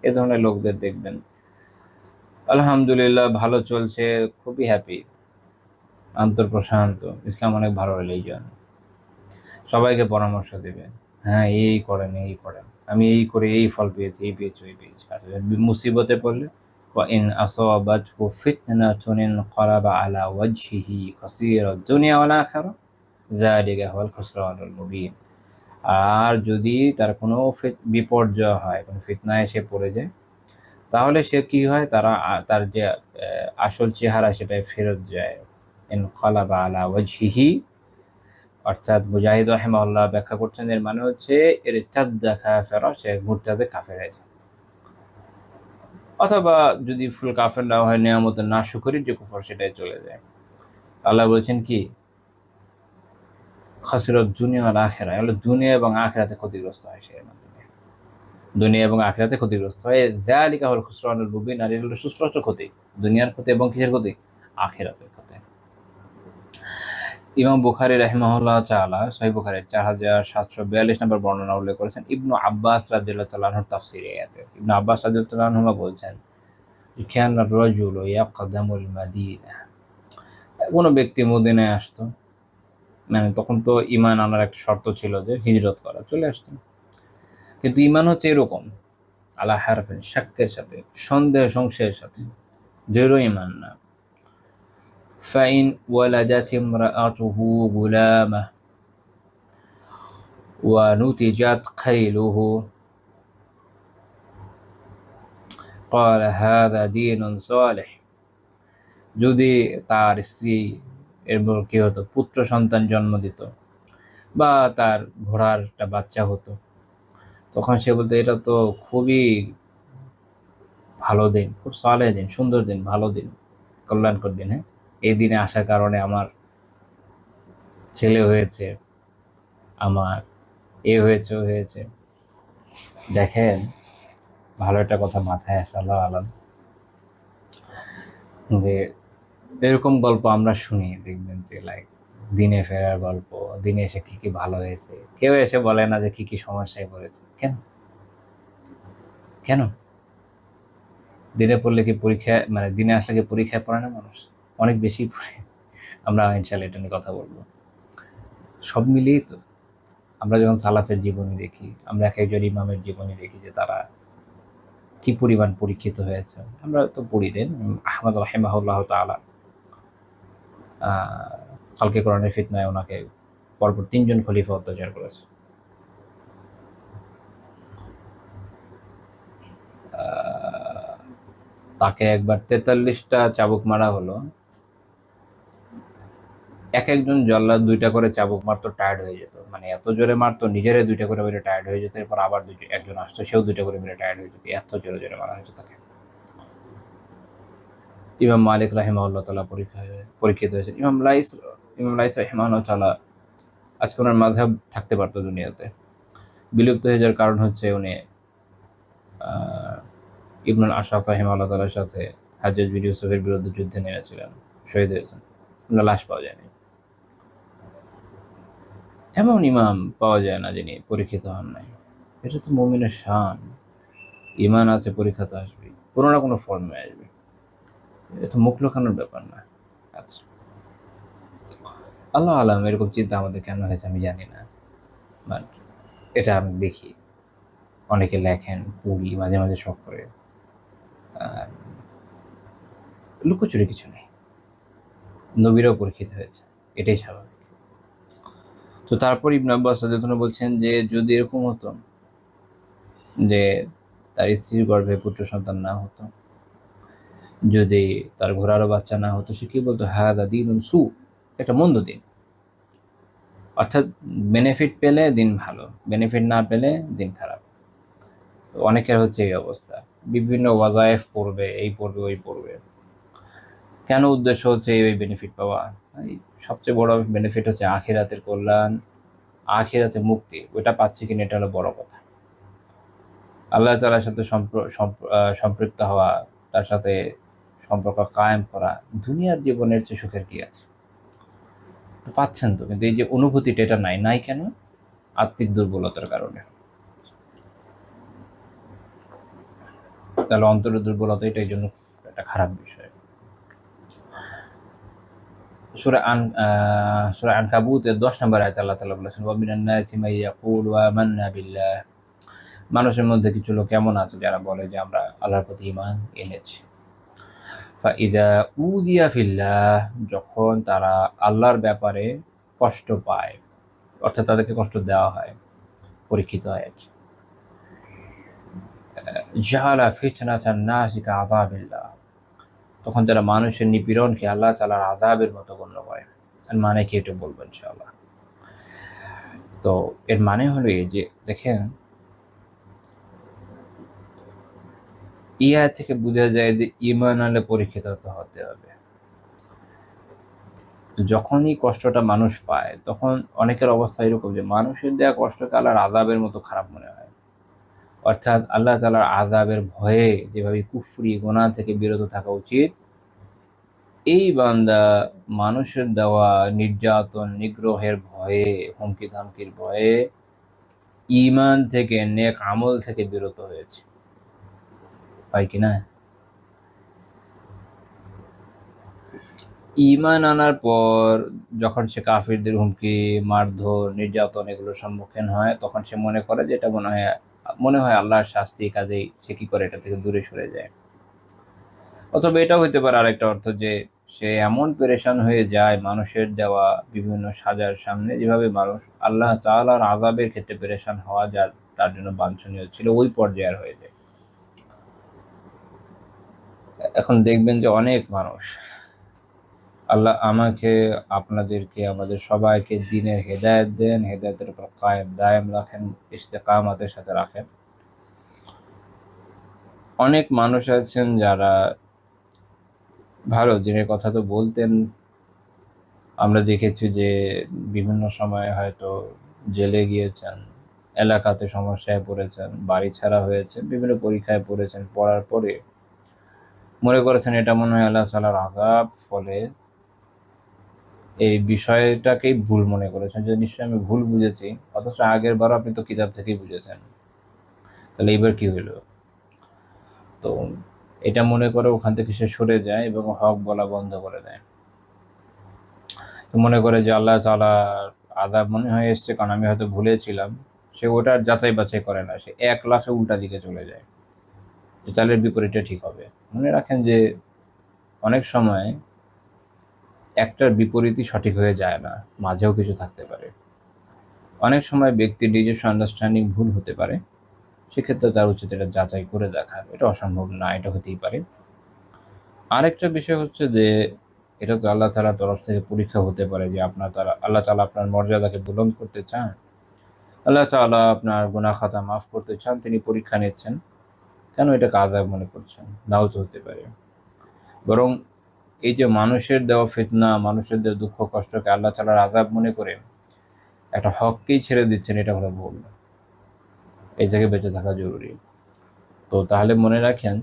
এ ধরনের লোকদের দেখবেন আলহামদুলিল্লাহ ভালো চলছে, খুবই হ্যাপি, আন্তঃপ্রশান্ত, ইসলাম অনেক ভালো রিলিজিয়ন, সবাইকে পরামর্শ দেবে, হ্যাঁ এই করেন, এই করেন, আমি এই করে এই ফল পেয়েছি, এই পেয়েছি, ওই পেয়েছি। আসলে মুসিবতে পড়লে وإن أصابته فتنة انقلب على وجهه خسير الدنيا والآخرة ذلك هو الخسران المبين। আর যদি তার কোনো বিপর্যয় হয়, কোনো ফিতনা এসে পড়ে যায়, তাহলে সে কি হয়, তার যে আসল চেহারা সেটাই ফেরত যায়। ইনকালাবা আলা ওয়াজহিহি, অর্থাৎ মুজাহিদ রাহিমাহুল্লাহ ব্যাখ্যা করছেন, এর মানে হচ্ছে এর চাদ্দা কাফেরা, সে মুরতাদে কাফের হয়েছে। অথবা যদি ফুল কাফের না হয়, নিয়ামতের নাশকরির যে কুফর সেটাই চলে যায়। আল্লাহ বলছেন কি? খাসিরাত দুনিয়া ওয়াল আখিরা, হলো দুনিয়া এবং আখিরাতে ক্ষতিগ্রস্ত হয় সে, দুনিয়া এবং আখিরাতে ক্ষতিগ্রস্ত হয়। যালিকা হুল খুসরানুল মুবিন, আর এর হলো সুস্পষ্ট ক্ষতি, দুনিয়ার ক্ষতি এবং কিসের ক্ষতি? আখিরাতের ক্ষতি। ইমাম বুখারী রাহিমাহুল্লাহ তাআলা সহিহ বুখারীর 4742 নম্বর বর্ণনা উল্লেখ করেছেন ইবনু আব্বাস রাদিয়াল্লাহু তাআলা আনহুর তাফসীরে আয়াতে। ইবনু আব্বাস রাদিয়াল্লাহু তাআলা আনহুমা বলছেন, কানা রাজুলু ইয়াকদামুল মাদিনা, কোনো ব্যক্তি মদিনায় আসতো, মানে তখন তো ঈমান আনার একটা শর্ত ছিল যে হিজরত করা, চলে আসতো, কিন্তু ঈমান হচ্ছে এরকম আলা হারফিন, শাক্কের সাথে, সন্দেহ সংশয়ের সাথে, দৃঢ় ঈমান না। ফাইন ওয়ালাদাত ইমরাআতুহু গুলামা ওয়া নুতিজাত খাইলুহু ক্বালা হাযা দীনুন সালিহ, যদি তার স্ত্রী এরপর কি হতো, পুত্র সন্তান জন্ম দিত, বা তার ঘোড়ার একটা বাচ্চা হতো, তখন সে বলতো এটা তো খুবই ভালো দিন, খুব সালেহ দিন, সুন্দর দিন, ভালো দিন, কল্যাণকর দিন। হ্যাঁ, এই দিনে আসার কারণে আমার ছেলে হয়েছে, আমার এ হয়েছে, ও হয়েছে। দেখেন, ভালো একটা কথা মাথায় আসে, আল্লাহ আলাম, যে এরকম গল্প আমরা শুনি, দেখবেন যে লাইক দিনে ফেরার গল্প, দিনে এসে কি কি ভালো হয়েছে, কেউ এসে বলে না যে কি কি সমস্যায় পড়েছে। কেন? কেন? দিনে পড়লে কি পরীক্ষা, মানে দিনে আসলে কি পরীক্ষায় পড়ে না মানুষ? অনেক বেশি পড়ে। আমরা ইনশাল্লাহ এটা নিয়ে কথা বলবো। সব মিলিয়েই তো আমরা যখন সালাফের জীবনী দেখি, আমরা এক একজন ইমামের জীবনী দেখি যে তারা কি পরিমাণ পরীক্ষিত হয়েছে। আমরা তো পড়ি দেন আহমদ রাহিমাহুল্লাহ তাআলা খালকে কোরআনের ফিতনায় ওনাকে পরপর 3জন খলিফা অত্যাচার করেছে। তাকে একবার 43টা চাবুক মারা হলো। এক একজন জল্লাদ 2টা করে চাবুক মারতো, টায়ার্ড হয়ে যেত, মানে এত জোরে মারতো, নিজেরাই 2টা করে মেরে টায়ার্ড হয়ে যেত। এরপর আবার একজন আসতো, সেও 2টা করে মেরে টায়ার্ড হয়ে যেত, এত জোরে জোরে মারা হয়েছে তাকে। ইমাম মালিক রাহিমাহুল্লাহ তাআলা পরীক্ষিত হয়েছেন। ইমাম লাইস রাহিমাহুল্লাহ তাআলা আজকে ওনার মাযহাব থাকতে পারতো দুনিয়াতে, বিলুপ্ত হয়ে যাওয়ার কারণ হচ্ছে উনি ইবনুল আশরাফ রাহিমাহুল্লাহ তাআলার সাথে হাজ্জাজ বিন ইউসুফের বিরুদ্ধে যুদ্ধে নেমেছিলেন, শহীদ হয়েছেন, ওনার লাশ পাওয়া যায়নি। এমন ইমাম পাওয়া যায় না যিনি পরীক্ষিত হন নাই। এটা তো মুমিনের শান। ইমান আছে, পরীক্ষা তো আসবে, কোনো না কোনো ফর্মে আসবে, এটা তো মুখ লুকানোর ব্যাপার না। আচ্ছা, আল্লাহ আলাম এরকম চিন্তা আমাদের কেন হয়েছে আমি জানি না, বাট এটা আমি দেখি অনেকে লেখেন, পড়ি, মাঝে মাঝে শখ করে। লুকোচুরি কিছু নেই, নবীরাও পরীক্ষিত হয়েছে, এটাই স্বাভাবিক। তো তারপর ইবনে আব্বাস রাদিয়াল্লাহু আনহু বলছেন যে যদি এরকম হতো যে তার স্ত্রীর গর্ভে পুত্র সন্তান না হতো, যদি তার ঘোড়ারও বাচ্চা না হতো, সে কি বলতো, হাদা দীনুন সু, একটা মন্দ দিন। অর্থাৎ বেনিফিট পেলে দিন ভালো, বেনিফিট না পেলে দিন খারাপ। অনেকের হচ্ছে এই অবস্থা, বিভিন্ন ওয়াজায়েফ পড়বে, এই পড়বে ওই পড়বে, কেন উদ্দেশ্য হচ্ছে এই বেনিফিট পাওয়া। সবচেয়ে বড় বেনিফিট হচ্ছে আখিরাতের কল্যাণ, আখিরাতে মুক্তি, ওইটা পাচ্ছি কিনা এটা হলো বড় কথা। আল্লাহ তাআলার সাথে সম্পৃক্ত হওয়া, তার সাথে সম্পর্ক কায়েম করা, দুনিয়ার জীবনের চেয়ে সুখের কি আছে। পাচ্ছেন তো, কিন্তু এই যে অনুভূতিটা, এটা নাই কেন? আত্মিক দুর্বলতার কারণে। তাহলে অন্তরের দুর্বলতা, এটা এই জন্য একটা খারাপ বিষয়। সূরা আনকাবুতের 10 নম্বর আয়াতে আল্লাহ তাআলা বলেছেন, ওয়া মিনান নাসি মান ইয়াকুলু আমান্না বিল্লাহ, মানুষের মধ্যে কিছু লোক এমন আছে যারা বলে যে আমরা আল্লাহর প্রতি ঈমান এনেছি। ফাইদা উযিয়া ফিল্লাহ, যখন তারা আল্লাহর ব্যাপারে কষ্ট পায়, অর্থাৎ তাদেরকে কষ্ট দেওয়া হয়, পরীক্ষিত হয় আর কি, জাআলা ফিতনাতান নাসি কাযাবিল্লাহ, তখন তারা মানুষের নিপীড়নকে আল্লাহ তাআলার আযাবের মতো গণ্য করে। এর মানে কি একটু বলবো ইনশাআল্লাহ। তো এর মানে হলো এই যে দেখেন, ইহা থেকে বোঝা যায় যে ঈমান আনলে পরীক্ষিত হতে হবে। যখনই কষ্টটা মানুষ পায়, তখন অনেকের অবস্থা এরকম যে মানুষের দেওয়া কষ্টকে আল্লাহর আযাবের মতো খারাপ মনে হয়। অর্থাৎ আল্লাহ তাআলার আযাবের ভয়ে যেভাবে কুফরি গুনাহ থেকে বিরত থাকা উচিত, এই বান্দা মানুষের দেওয়া নির্যাতন নিগ্রহের ভয়ে, হুমকি ধামকির ভয়ে ঈমান থেকে, নেক আমল থেকে বিরত হয়েছে, হয় কি না? ঈমান আনার পর যখন সে কাফিরদের হুমকি, মারধর, নির্যাতন এগুলোর সম্মুখীন হয়, তখন সে মনে করে যে এটা মনে হয় আল্লাহর শাস্তি, কাজেই সে কি করে, এটা থেকে দূরে সরে যায়। অথবা এটাও হইতে পারে আরেকটা অর্থ, যে সে এমন পেরেশান হয়ে যায় মানুষের দেওয়া বিভিন্ন সাজার সামনে, যেভাবে মানুষ আল্লাহ তাআলার আযাবের ক্ষেত্রে পেরেশান হওয়া যার তার জন্য বাঞ্ছনীয় ছিল, ওই পর্যায়ের হয়ে যায়। এখন দেখবেন যে অনেক মানুষ, আল্লাহ আমাকে, আপনাদেরকে, আমাদের সবাইকে দিনের হেদায়েত দেন, হেদায়েতের উপর কায়েম দায়েম রাখেন, ইস্তেকামাতের সাথে রাখেন। অনেক মানুষ আছেন যারা ভালো দিনের কথা তো বলতেন, আমরা দেখেছি যে বিভিন্ন সময়ে হয়তো জেলে গিয়েছেন, এলাকাতে সমস্যায় পড়েছেন, বাড়ি ছাড়া হয়েছেন, বিভিন্ন পরীক্ষায় পড়েছেন, পড়ার পরে মনে করেছেন এটা মনে হয় আল্লাহ তাআলার আযাব, ফলে এই বিষয়টাকেই ভুল মনে করেছেন, যে নিশ্চয়ই আমি ভুল বুঝেছি, অথচ আগের বার আপনি তো কিতাব থেকেই বুঝেছেন, তাহলে এইবার কি হইল? তো এটা মনে করে ওখান থেকে সে সরে যায় এবং হক বলা বন্ধ করে দেয়। মনে করে যে আল্লাহ তাআলার আযাব মনে হয়ে এসছে, কারণ আমি হয়তো ভুলেছিলাম, সে ওটার যাচাই বাছাই করে না, সে এক লাফে উল্টা দিকে চলে যায়, যে তাহলে বিপরীতটা ঠিক হবে। মনে রাখেন যে অনেক সময় একটার বিপরীতই সঠিক হয়ে যায় না, মাঝেও কিছু থাকতে পারে। অনেক সময় ব্যক্তির নিজস্ব আন্ডারস্ট্যান্ডিং ভুল হতে পারে, সেক্ষেত্রে তার উচিত এটা যাচাই করে দেখা। এটা অসম্ভব না, এটা হতেই পারে। আরেকটা বিষয় হচ্ছে যে এটা তো আল্লাহ তাআলার তরফ থেকে পরীক্ষা হতে পারে, যে আল্লাহ তাআলা আপনার মর্যাদাকে বুলন্দ করতে চান, আল্লাহ তাআলা আপনার গুনাহ খাতা মাফ করতে চান, তিনি পরীক্ষা নিচ্ছেন। কেন এটাকে আযাব মনে করছেন? নাও তো হতে পারে। বরং এই যে মানুষের দেওয়া ফিতনা, মানুষের দেওয়া দুঃখ কষ্টকে আল্লাহ তাআলার আযাব মনে করে একটা হককেই ছেড়ে দিচ্ছেন, এটা হলো ভুল। এই জায়গায় বেঁচে থাকা জরুরি। তো তাহলে মনে রাখেন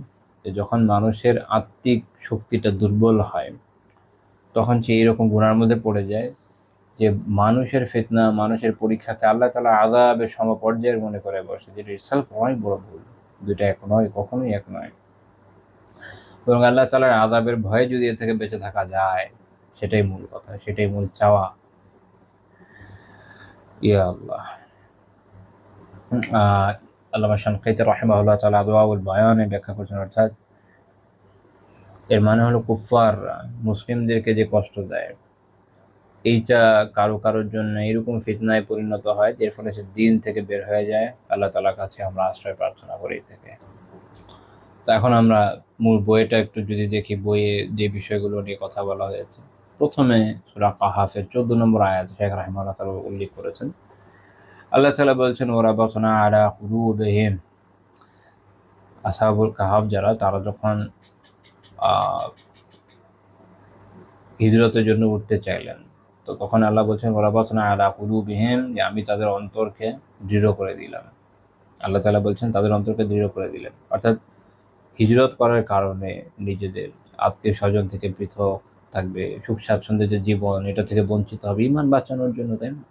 যে যখন মানুষের আত্মিক শক্তিটা দুর্বল হয়, তখন সে এইরকম গুনার মধ্যে পড়ে যায়, যে মানুষের ফিতনা, মানুষের পরীক্ষাকে আল্লাহ তাআলা আযাবের সমপর্যায়ের মনে করে বসে, যেটা ইটসেলফ অনেক বড় ভুল। দুইটা এক নয়, কখনোই এক নয়। বরং আল্লাহ তাআলার আযাবের ভয়ে যদি এ থেকে বেঁচে থাকা যায়, সেটাই মূল কথা, সেটাই মূল চাওয়া। ইয়া আল্লাহ। আল্লামা শানকাইতি রাহিমাহুল্লাহ তাআলা আদওয়াউল বায়ানে ব্যাখ্যা করছেন, অর্থাৎ এর মানে হলো কুফফাররা মুসলিমদেরকে যে কষ্ট দেয়, এইটা কারোর জন্য এরকম ফিতনায় পরিণত হয়, যার ফলে সে দিন থেকে বের হয়ে যায়। আল্লাহ তাআলার কাছে আমরা আশ্রয় প্রার্থনা করি এই থেকে। তো এখন আমরা মূল বইটা একটু যদি দেখি, বইয়ে যে বিষয়গুলো নিয়ে কথা বলা হয়েছে, প্রথমে সূরা কাহাফের 14 নম্বর আয়াত শেখ রাহিমাহুল্লাহ তাআলা উল্লেখ করেছেন। আল্লাহ তাআলা বলছেন, ওয়ারাবাতনা আলা কুলুবিহিম, আসহাবুল কাহাফ যারা, তারা যখন হিজরতের জন্য উঠতে চাইলেন, তো তখন আল্লাহ বলছেন, ওয়ারাবাতনা আলা কুলুবিহিম, যে আমি তাদের অন্তরকে দৃঢ় করে দিলাম। আল্লাহ তাআলা বলছেন তাদের অন্তরকে দৃঢ় করে দিলেন, অর্থাৎ হিজরত করার কারণে নিজেদের আত্মীয় স্বজন থেকে পৃথক থাকবে, সুখ স্বাচ্ছন্দ্যের যে জীবন, এটা থেকে বঞ্চিত হবে ঈমান বাঁচানোর জন্য, তাই না?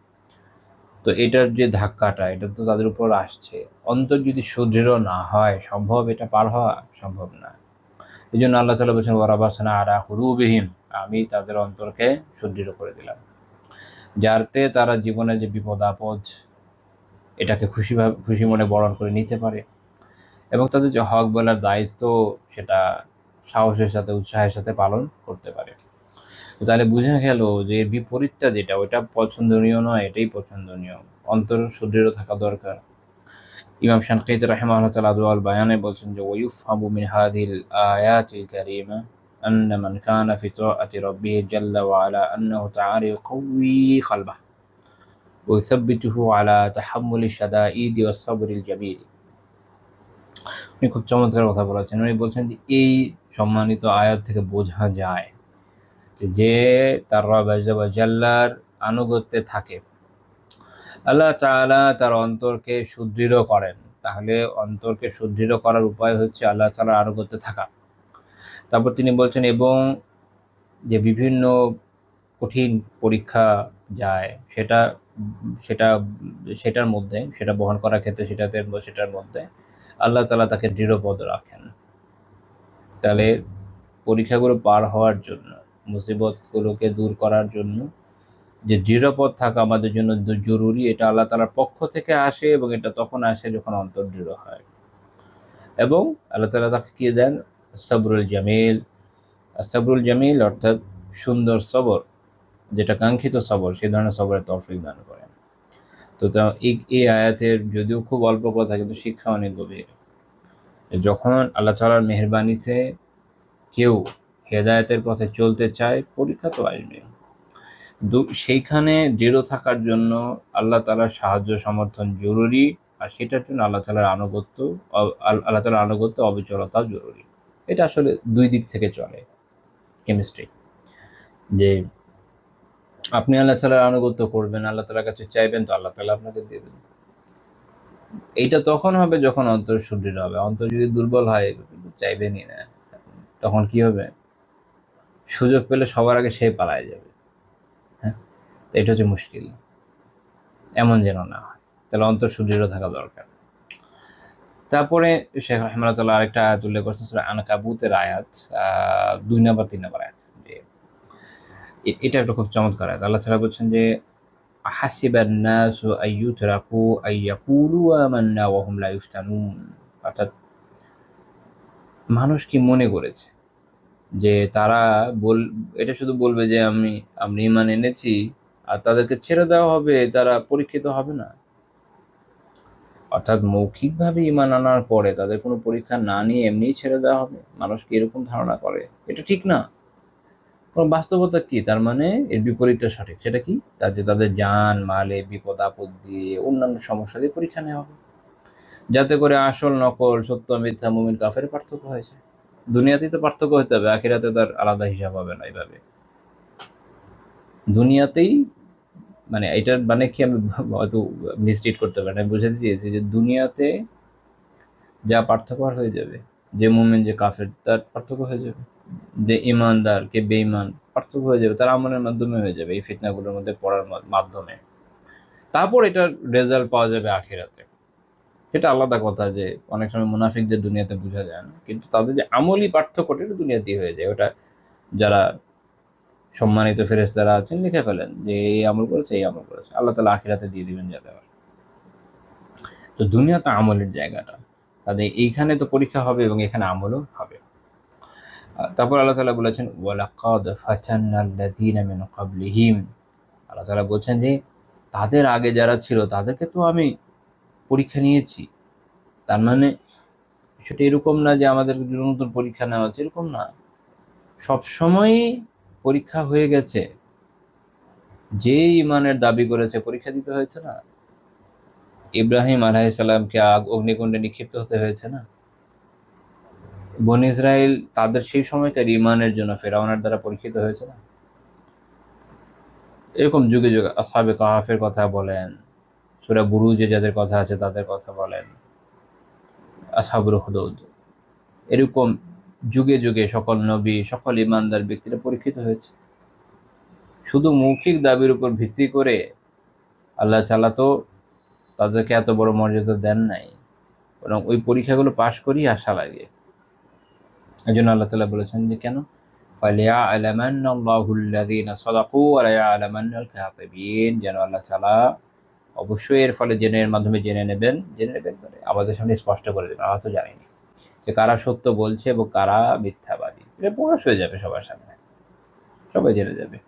তো এটার যে ধাক্কাটা, এটা তো তাদের উপর আসছে। অন্তর যদি সুদৃঢ় না হয়, সম্ভব এটা পার হওয়া? সম্ভব না। এই জন্য আল্লাহ তাআলা বলছেন, ওয়ারাবাতনা আলা কুলুবিহিম, আমি তাদের অন্তরকে সুদৃঢ় করে দিলাম, যাতে তারা জীবনে যে বিপদ আপদ, এটাকে খুশি মনে বরণ করে নিতে পারে, এবং তাদের যে হক বলার দায়িত্ব, সেটা সাহসের সাথে, উৎসাহের সাথে পালন করতে পারে। তো তাহলে বুঝা গেল যে এর বিপরীতটা যেটা, ওটা পছন্দনীয় নয়, এটাই পছন্দনীয়। অন্তর সুদৃঢ় থাকা দরকার। ইমাম শানকাইতি রাহিমাহুল্লাহ তাআলা আদওয়াউল বায়ানে বলছেন যে, ওয়ায়ুফহামু মিন হাযিহিল আয়াতিল কারীমা আন্না মান কানা ফি তাআতি রাব্বিহি জাল্লা ওয়া আলা আন্নাহু তাআলা ইয়াকউই কলবাহু ওয়া ইউসাব্বিতুহু আলা তাহাম্মুলিশ শাদাঈদি ওয়াস সাবরিল জামিল। উনি খুব চমৎকার কথা বলেছেন। উনি বলছেন যে এই সম্মানিত আয়াত থেকে বোঝা যায় যে তার রব আযজা ওয়া জাল্লার আনুগত্যে থাকে, আল্লাহ তাআলা তার অন্তরকে সুদৃঢ় করেন। তাহলে অন্তরকে সুদৃঢ় করার উপায় হচ্ছে আল্লাহ তাআলার আনুগত্যে থাকা। তারপর তিনি বলছেন, এবং যে বিভিন্ন কঠিন পরীক্ষা যায়, সেটা সেটার মধ্যে, সেটা বহন করার ক্ষেত্রে, সেটার মধ্যে আল্লাহ তাআলা তাকে দৃঢ়পদ রাখেন। তাহলে পরীক্ষাগুলো পার হওয়ার জন্য, মুসিবতগুলোকে দূর করার জন্য যে দৃঢ়পদ থাকা আমাদের জন্য জরুরি, এটা আল্লাহ তাআলার পক্ষ থেকে আসে, এবং এটা তখন আসে যখন অন্তর দৃঢ় হয়। এবং আল্লাহ তাআলা তাকে কি দেন? সবরুল জামিল। সবরুল জামিল অর্থাৎ সুন্দর সবর, যেটা কাঙ্ক্ষিত সবর, সেই ধরনের সবরের তৌফিক দান করেন। তো এই আয়াতের যদিও খুব অল্প কথা, কিন্তু শিক্ষা অনেক গভীর। যখন আল্লাহ তাআলার মেহেরবানিতে কেউ হেদায়েতের পথে চলতে চায়, পরীক্ষা তো আসবে, সেইখানে দৃঢ় থাকার জন্য আল্লাহ তাআলার সাহায্য সমর্থন জরুরি, আর সেটার জন্য আল্লাহ তাআলার আনুগত্য অবিচলতাও জরুরি। এটা আসলে দুই দিক থেকে চলে, কেমিস্ট্রি। যে আপনি আল্লাহ তাআলার আনুগত্য করবেন, আল্লাহ তাআলার কাছে চাইবেন, তো আল্লাহ তাআলা আপনাকে দেবেন। এইটা তখন হবে যখন অন্তর সুদৃঢ় হবে। অন্তর যদি দুর্বল হয়, চাইবেনই না, তখন কি হবে? সুযোগ পেলে সবার আগে সে পালায় যাবে। হ্যাঁ, এটা হচ্ছে মুশকিল। এমন যেন না হয়। তাহলে অন্তর সুদৃঢ় থাকা দরকার। তারপরে শেখ রাহিমাহুল্লাহ আরেকটা আয়াত উল্লেখ করছেন, সূরা আনকাবুতের আয়াত 2 নম্বর 3 নম্বর আয়াত। যে এটা একটা খুব চমৎকার আয়াত। আল্লাহ তাআলা বলছেন যে, হাসিবান নাসু আইয়ুতরাকু আইয়াকুলু আমান্না ওয়া হুম লা ইফতানুন, অর্থাৎ মানুষ কি মনে করেছে যে তারা বল এটা শুধু বলবে যে আমি ঈমান এনেছি আর তাদেরকে ছেড়ে দেওয়া হবে, তারা পরীক্ষিত হবে না? অর্থাৎ মৌখিকভাবে ঈমান আনার পরে তাদের কোনো পরীক্ষা না নিয়ে এমনিই ছেড়ে দেওয়া হবে? মানুষ কি এরকম ধারণা করে? এটা ঠিক না। কারণ বাস্তবতা কি? তার মানে এর বিপরীতটা সঠিক। সেটা কি? তাদের জান মালে বিপদ আপদ দিয়ে অন্যান্য সমস্যা দিয়ে পরীক্ষা নেওয়া হবে, যাতে করে আসল নকল, সত্য মিথ্যা, মুমিন কাফের পার্থক্য হয়েছে। দুনিয়াতেই তো পার্থক্য হতে হবে, আখিরাতে তার আলাদা হিসাব হবে না। এইভাবে দুনিয়াতেই, মানে এটার মানে কি, আমি হয়তো মিসরিড করতে পারি, আমি বুঝাতে চেয়েছি যে দুনিয়াতে যা পার্থক্য হয়ে যাবে, যে মুমিন যে কাফের তার পার্থক্য হয়ে যাবে, যে ইমানদার কে বেঈমান পার্থক্য হয়ে যাবে, তার আমলের মাধ্যমে হয়ে যাবে, এই ফিতনাগুলোর মধ্যে পড়ার মাধ্যমে। তারপর এটার রেজাল্ট পাওয়া যাবে আখিরাতে। সেটা আলাদা কথা যে অনেক সময় মুনাফিকদের দুনিয়াতে বোঝা যায় না, কিন্তু তাদের যে আমলি পার্থক্যটা এটা দুনিয়াতেই হয়ে যায়। ওটা যারা সম্মানিত ফেরেশতারা আছেন লিখে ফেলেন যে এই আমল করেছে, এই আমল করেছে, আল্লাহ তাআলা আখিরাতে দিয়ে দিবেন যা দেওয়ার। তো দুনিয়া তো আমলের জায়গাটা, কাজে এইখানে তো পরীক্ষা হবে এবং এখানে আমলও হবে। তারপর আল্লাহ তাআলা বলেছেন ওয়ালাকাদ ফাতান্নাল্লাযীনা মিন ক্বাবলিহিম, আল্লাহ তাআলা বলছেন যে তাদের আগে যারা ছিল তাদেরকে তো আমি পরীক্ষা নিয়েছি। তার মানে সেটা এরকম না যে আমাদের নতুন পরীক্ষা নেওয়া হচ্ছে, এরকম না। সবসময়ই পরীক্ষা হয়ে গেছে। যে ইমানের দাবি করেছে পরীক্ষা দিতে হয়েছে না? ইব্রাহিম আলাইহিস সালামকে অগ্নিকুণ্ডে নিক্ষিপ্ত হতে হয়েছে না? বনী ইসরাইল তাদের সেই সময়কার ইমানের জন্য ফেরাউনের দ্বারা পরীক্ষিত হয়েছে না? এরকম যুগে যুগে আসহাবে কাহাফের কথা বলেন, সূরা বুরুজে যাদের কথা আছে তাদের কথা বলেন, আসহাবুল উখদুদ, এরকম যুগে যুগে সকল নবী, সকল ইমানদার ব্যক্তিরা পরীক্ষিত হয়েছে। শুধু মৌখিক দাবির উপর ভিত্তি করে আল্লাহ তাআলা তো তাদেরকে এত বড় মর্যাদা দেন নাই, বরং ওই পরীক্ষাগুলো পাশ করেই আশা লাগে। এই জন্য আল্লাহ তাআলা বলেছেন যে কেন, ফালিয়া'লামান্নাল্লাহুল্লাযীনা সাদাকু ওয়া লায়া'লামান্নাল কাযিবিন, যেন আল্লাহ তাআলা অবশ্যই এর ফলে এর মাধ্যমে জেনে নেবেন মানে আমাদের সামনে স্পষ্ট করে দেবেন। আমরা তো জানিনি যে কারা সত্য বলছে এবং কারা মিথ্যাবাদী। এটা প্রকাশ হয়ে যাবে সবার সামনে, সবাই জেনে যাবে,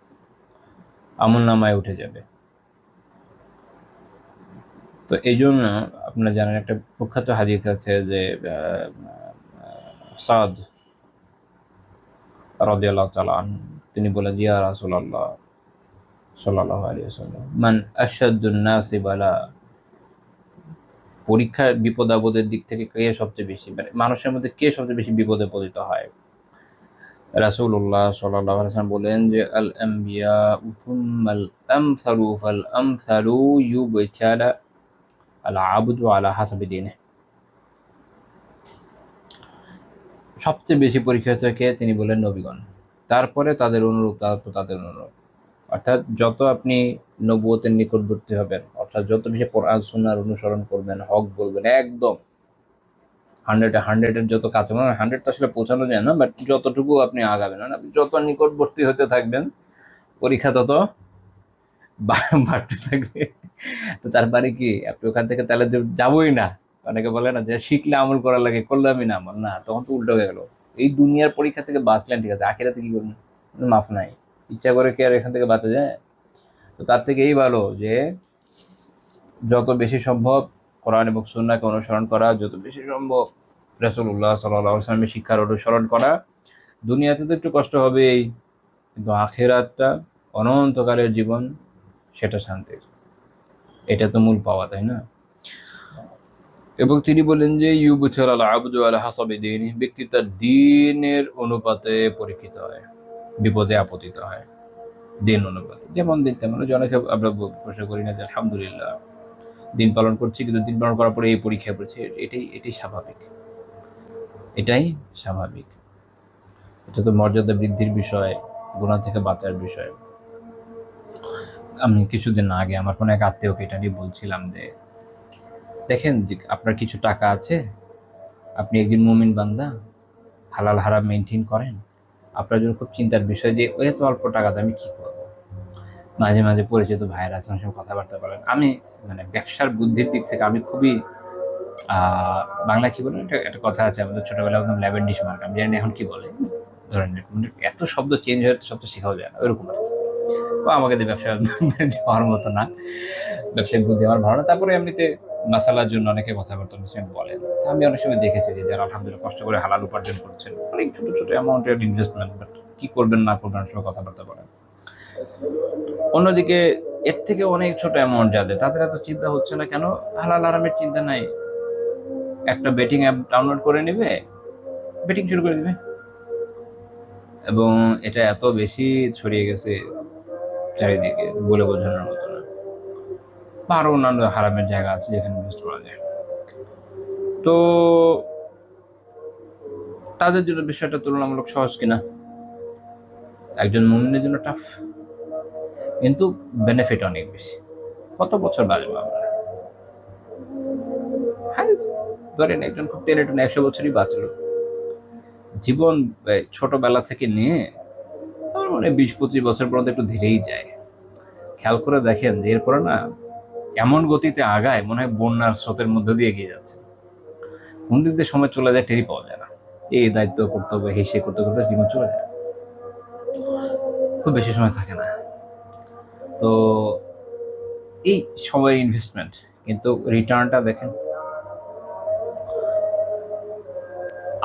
আমলনামায় উঠে যাবে। তো এই জন্য আপনারা জানেন একটা প্রখ্যাত হাদিস আছে যে সাদ রাদিয়াল্লাহু তাআলা আনহু তিনি বলেন, ইয়া রাসূলুল্লাহ সাল্লাল্লাহু আলাইহি ওয়াসাল্লাম, মান আশাদ্দুন নাসি বালা, পরীক্ষার বিপদ আপদের দিক থেকে কে সবচেয়ে বেশি, মানে মানুষের মধ্যে কে সবচেয়ে বেশি বিপদে পতিত হয়? রাসূলুল্লাহ সাল্লাল্লাহু আলাইহি ওয়াসাল্লাম বলেন যে আল আম্বিয়া সুম্মাল আমসালু ফাল আমসালু ইউবতালা আল আবদু আলা হাসাবি দীনিহি, সবচেয়ে বেশি পরীক্ষা হচ্ছে কে? তিনি বলেন নবীগণ, তারপরে তাদের অনুরূপ, তারপর তাদের অনুরূপ। অর্থাৎ যত আপনি নবুয়তের নিকটবর্তী হবেন, অর্থাৎ যত বেশি কোরআন সুন্নাহর অনুসরণ করবেন, হক বলবেন, একদম 100-এর যত কাছে, মানে 100 তো আসলে পৌঁছানো যায় না, বাট যতটুকু আপনি আগাবেন, মানে আপনি যত নিকটবর্তী হতে থাকবেন পরীক্ষা তত বাড়তে থাকবে। তো তারপরে কি আপনি ওখান থেকে তাহলে যাবোই না? অনেকে বলে না যে শিখলে আমল করা লাগে, করলামই না আমল, না, তখন তো উল্টো হয়ে গেল। এই দুনিয়ার পরীক্ষা থেকে বাঁচলেন ঠিক আছে, আখিরাতে কি করবেন? মাফ নাই। ইচ্ছা করে কি আর এখান থেকে বাঁচা যায়? তো তার থেকে এই ভালো যে যত বেশি সম্ভব কোরআন এবং সুন্নাহকে অনুসরণ করা, যত বেশি সম্ভব রাসূলুল্লাহ সাল্লাল্লাহু আলাইহি ওয়াসাল্লামের শিক্ষার অনুসরণ করা। দুনিয়াতে তো একটু কষ্ট হবেই, কিন্তু আখিরাতটা, অনন্তকালের জীবন, সেটা শান্তির। এটা তো মূল পাওয়া, তাই না? এবং তিনি বলেন যে ইউবতালা আল আবদু আলা হাসাবি দীনিহি, ব্যক্তি তার দ্বীনের অনুপাতে পরীক্ষিত হয়, বিপদে আপতিত হয় দিন অনুপাতে। যেমন দিন তেমন, যে অনেকে আমরা প্রশ্ন করি না যে আলহামদুলিল্লাহ দিন পালন করছি, কিন্তু দিন পালন করার পরে এই পরীক্ষায় পড়ছি, এটাই স্বাভাবিক, এটাই স্বাভাবিক। এটা তো মর্যাদা বৃদ্ধির বিষয়, গুনাহ থেকে বাঁচার বিষয়। আমি কিছুদিন আগে আমার কোনো এক আত্মীয়কে এটা নিয়ে বলছিলাম যে দেখেন যে আপনার কিছু টাকা আছে, আপনি একজন মুমিন বান্দা, হালাল হারাম মেনটেন করেন, আপনার জন্য খুব চিন্তার বিষয় যে ওই এত অল্প টাকাতে আমি কি করবো। মাঝে মাঝে পরিচিত ভাইয়েরা আছে, অনেক সময় কথাবার্তা বলেন। আমি মানে ব্যবসার বুদ্ধির দিক থেকে আমি খুবই বাংলা কি বলে একটা কথা আছে আমাদের ছোটবেলায়, একদম ল্যাবের ডিশ মার্ক, আমি জানি না এখন কি বলে, ধরেন মানে এত শব্দ চেঞ্জ হয়ে শব্দ শেখাও যায় না ওইরকম আর কি। ও আমাকে দিয়ে ব্যবসা যাওয়ার মতো না, ব্যবসায়িক বুদ্ধি আমার ভালো না। তারপরে এমনিতে মাসালার জন্য অনেকে কথাবার্তা অনেক সময় বলেন। তা আমি অনেক সময় দেখেছি যে যারা আলহামদুলিল্লাহ কষ্ট করে হালাল উপার্জন করছেন, অনেক ছোট ছোট অ্যামাউন্টের ইনভেস্টমেন্ট, বাট কি করবেন না করবেন অনেক সময় কথাবার্তা বলেন। অন্যদিকে এর থেকে অনেক ছোট অ্যামাউন্ট যাদের, তাদের এত চিন্তা হচ্ছে না কেন? হালাল আরামের চিন্তা নাই, একটা বেটিং অ্যাপ ডাউনলোড করে নেবে, বেটিং শুরু করে দিবে, এবং এটা এত বেশি ছড়িয়ে গেছে চারিদিকে বলে বোঝানোর মতো না। বা আরো অন্যান্য হারামের জায়গা আছে যেখানে ইনভেস্ট করা যায়। তো তাদের জন্য বিষয়টা তুলনামূলক সহজ কিনা? একজন মুমিনের জন্য টাফ, কিন্তু বেনিফিট অনেক বেশি। কত বছর বাঁচবো আমরা? ধরেন একজন খুব টেনে টুনে 100 বছরই বাঁচলো। জীবন ছোটবেলা থেকে নিয়ে আমার মনে 20-25 বছর পর্যন্ত একটু ধীরেই যায়। খেয়াল করে দেখেন যে এরপরে না এমন গতিতে আগায়, মনে হয় বন্যার স্রোতের মধ্যে দিয়ে এগিয়ে যাচ্ছে। কোন দিক দিয়ে সময় চলে যায় টেরই পাওয়া যায় না। এই দায়িত্ব করতে হবে, হেসে করতে করতে জীবন চলে যায়, খুব বেশি সময় থাকে না। তো এই সময়ের ইনভেস্টমেন্ট, কিন্তু রিটার্নটা দেখেন।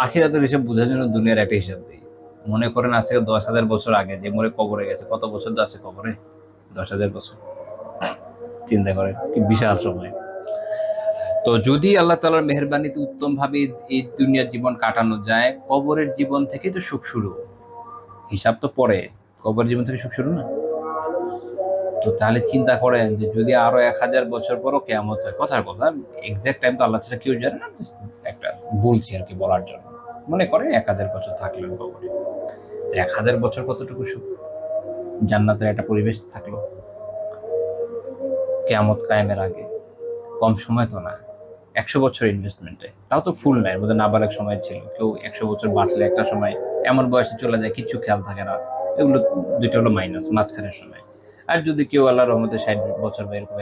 আখিরাতের হিসাব বোঝার জন্য দুনিয়ার একটা হিসাব দিই। মনে করেন আজ থেকে 10,000 বছর আগে যে মরে কবরে গেছে, কত বছর তো আছে কবরে? 10,000 বছর। চিন্তা করেন কি বিশাল সময়। তো যদি আল্লাহ তাআলার মেহেরবানিতে উত্তম ভাবে এই দুনিয়ার জীবন কাটানো যায়, কবরের জীবন থেকে তো সুখ শুরু। হিসাব তো পরে, কবরের জীবন থেকে সুখ শুরু না? তো তাহলে চিন্তা করেন যে যদি আরো 1,000 বছর পরও কেয়ামত হয়, কথার কথা, এক্সাক্ট টাইম তো আল্লাহ ছাড়া কেউ জানে না, একটা বলছি আর কি বলার জন্য। মনে করেন 1,000 বছর থাকলেন কবরে, 1,000 বছর কতটুকু সুখ, জান্নাতের একটা পরিবেশ থাকলো কেয়ামত কায়েমের আগে। কম সময় তো না, 100 বছর ইনভেস্টমেন্টে, তাও তো ফুল নাই, বোধহয় নাবালক সময় ছিল। কেউ 100 বছর বাঁচলে একটা সময় এমন বয়সে চলে যায় কিছু খেয়াল থাকে না, এগুলো দুইটা হলো মাইনাস মাঝখানের সময়। আর যদি কেউ আল্লাহর রহমতে 60 বছর বা এরকম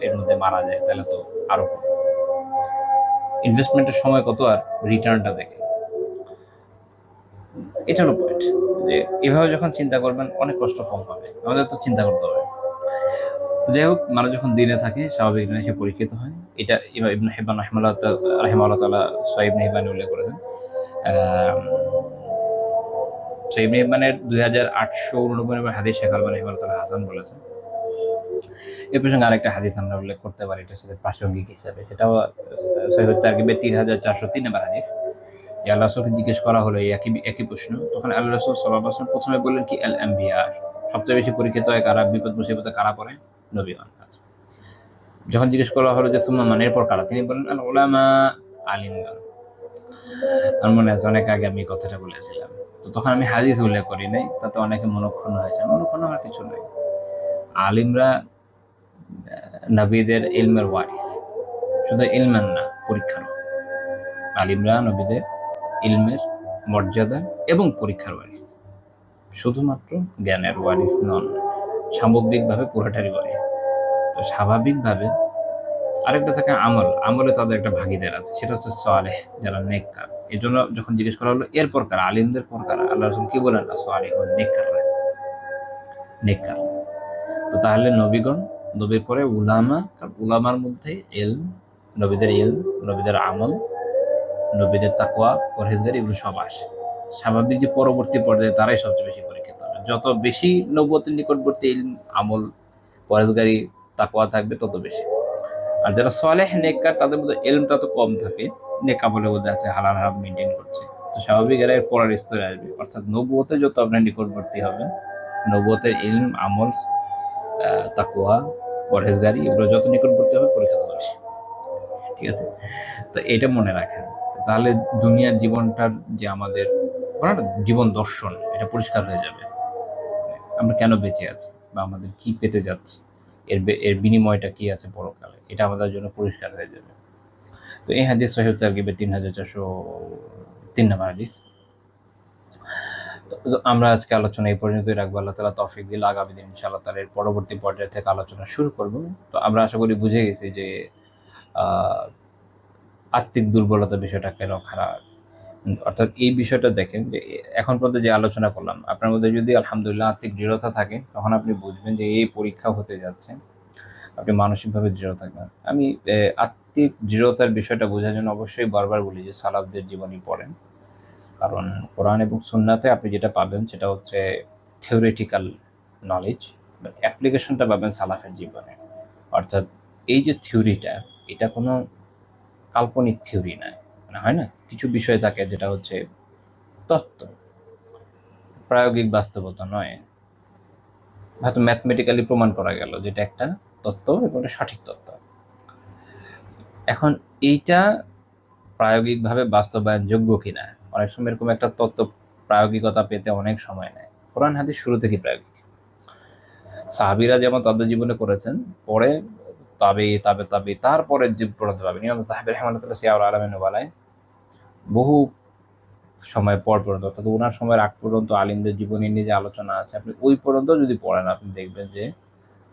এর মধ্যে মারা যায়, তাহলে তো আরো কম। ইনভেস্টমেন্টের সময় কত আর রিটার্নটা দেখে, এটা হলো পয়েন্ট। যে এভাবে যখন চিন্তা করবেন অনেক কষ্ট কম হবে, আমাদের তো চিন্তা করতে হবে। যাই হোক, মানুষ যখন দিনে থাকে স্বাভাবিক দিনে সে পরীক্ষিত হয়। এটা ইবনে হিব্বান রাহিমাহুল্লাহ তাআলা সহিহ ইবনে হিব্বানে উল্লেখ করেছেন। সহিহ ইবনে হিব্বানের 2889 নম্বর হাদিস শেখ আলবানী রাহিমাহুল্লাহ তাআলা হাসান বলেছেন। এ প্রসঙ্গে আরেকটা হাদিস আমরা উল্লেখ করতে পারি এটার সাথে প্রাসঙ্গিক হিসাবে, সেটাও সহিহ তারগিবে 3304 নম্বর হাদিস। যে আল্লাহ রাসূলকে জিজ্ঞেস করা হলো একই প্রশ্ন, তখন আল্লাহ রাসূল সাল্লাল্লাহু আলাইহি ওয়াসাল্লাম প্রথমে বললেন কি আল আম্বিয়া, সবচেয়ে বেশি পরীক্ষিত হয় কারা, বিপদ মুসিবতে কারা পড়ে? নবীগণ। আচ্ছা, যখন জিজ্ঞেস করা হলো যে সুম্মা মান, এরপর কারা, তিনি বললেন আল উলামা, আলিমগণ। আমার মনে আছে অনেক আগে আমি কথাটা বলেছিলাম, তো তখন আমি হাদিস উল্লেখ করি নাই, তাতে অনেকে মনক্ষুণ্ণ হয়েছে। মনক্ষুণ্ণ হওয়ার কিছু নেই। আলিমরা নবীদের ইলমের ওয়ারিস, শুধু ইলমের না, পরীক্ষার। আলিমরা নবীদের ইলমের মর্যাদা এবং পরীক্ষার ওয়ারিস, শুধুমাত্র জ্ঞানের ওয়ারিস নন, সামগ্রিকভাবে পুরোটারই ওয়ারিস। তো স্বাভাবিকভাবে আরেকটা থাকে আমল, আমলে তাদের একটা ভাগিদার আছে, সেটা হচ্ছে সালেহ, যারা নেককার। এই জন্য যখন জিজ্ঞেস করা হলো এরপর কারা, আলিমদের পর কারা, আল্লাহ রাসূল কি বলেন? সালেহ ও নেককাররা, নেককার। তো তাহলে নবীগণ, নবীর পরে উলামা, কারণ উলামার মধ্যে ইলম, নবীদের ইলম, নবীদের আমল, নবীদের তাকওয়া, পরহেজগারি, এগুলো সব আসে। স্বাভাবিক যে পরবর্তী পর্যায়ে তারাই সবচেয়ে বেশি পরীক্ষিত হবে। যত বেশি নবুয়তের নিকটবর্তী ইলম, আমল, পরহেজগারি, তাকওয়া থাকবে তত বেশি। আর যারা সালেহ নেককার, তাদের মধ্যে ইলমটা তো কম থাকে, নেক আমলের মধ্যে আছে, হালাল হারাম মেনটেন করছে, তো স্বাভাবিক এরা এর পরের স্তরে আসবে। অর্থাৎ নবুয়তে যত আপনার নিকটবর্তী হবে, নবুয়তের ইলম, আমল, তাকওয়া, পরহেজগারি, এগুলো যত নিকটবর্তী হবে পরীক্ষা তত বেশি। ঠিক আছে, তো এটা মনে রাখেন। তাহলে দুনিয়ার জীবনটার যে আমাদের জীবন দর্শন, এটা পরিষ্কার হয়ে যাবে। আমরা কেন বেঁচে আছি বা আমাদের কি পেতে যাচ্ছি, এর বিনিময়টা কি আছে পরকালে, এটা আমাদের জন্য পরিষ্কার হয়ে যাবে। তো এই হাদিস সহিহ তারগিবে 3403 নম্বর হাদিস। তো আমরা আজকে আলোচনা এই পর্যন্তই রাখবো। আল্লাহ তাআলা তৌফিক দিলে আগামী দিন ইনশাআল্লাহ তাআলা এর পরবর্তী পর্যায় থেকে আলোচনা শুরু করব। তো আমরা আশা করি বুঝে গেছি যে আহ, আত্মিক দুর্বলতা বিষয়টা কেন খারাপ। অর্থাৎ এই বিষয়টা দেখেন যে এখন পর্যন্ত যে আলোচনা করলাম, আপনার মধ্যে যদি আলহামদুলিল্লাহ আত্মিক দৃঢ়তা থাকে, তখন আপনি বুঝবেন যে এই পরীক্ষা হতে যাচ্ছে, আপনি মানসিকভাবে দৃঢ় থাকবেন। আমি আত্মিক দৃঢ়তার বিষয়টা বোঝার জন্য অবশ্যই বারবার বলি যে সালাফদের জীবনী পড়েন, কারণ কোরআন এবং সুন্নাতে আপনি যেটা পাবেন সেটা হচ্ছে থিওরিটিক্যাল নলেজ, অ্যাপ্লিকেশনটা পাবেন সালাফের জীবনে। অর্থাৎ এই যে থিওরিটা, এটা কোনো কাল্পনিক থিওরি নয়, মানে হয় না কিছু বিষয় থাকে যেটা হচ্ছে তত্ত্ব, প্রায়োগিক বাস্তবতা নয়, হয়তো ম্যাথমেটিক্যালি প্রমাণ করা গেল যেটা একটা তত্ত্ব এবং এটা সঠিক তত্ত্ব। এখন এইটা প্রায়োগিকভাবে বাস্তবায়নযোগ্য কিনা, অনেক সময় এরকম একটা তত্ত্ব প্রায়োগিকতা পেতে অনেক সময় নেয়। কোরআন হাদিস শুরু থেকে প্রায়োগিক, সাহাবীরা যেমন তাদের জীবনে করেছেন, পরে তাবে তাবে তাবে তারপরে যে পড়াতে পারবেন ইমাম সাহাবী রাহমাতুল্লাহ সিয়াউল আলামিন নুবালায় বহু সময় পর পর্যন্ত, অর্থাৎ ওনার সময়ের আগ পর্যন্ত আলিমদের জীবনী নিয়ে যে আলোচনা আছে, আপনি ওই পর্যন্ত যদি পড়েন আপনি দেখবেন যে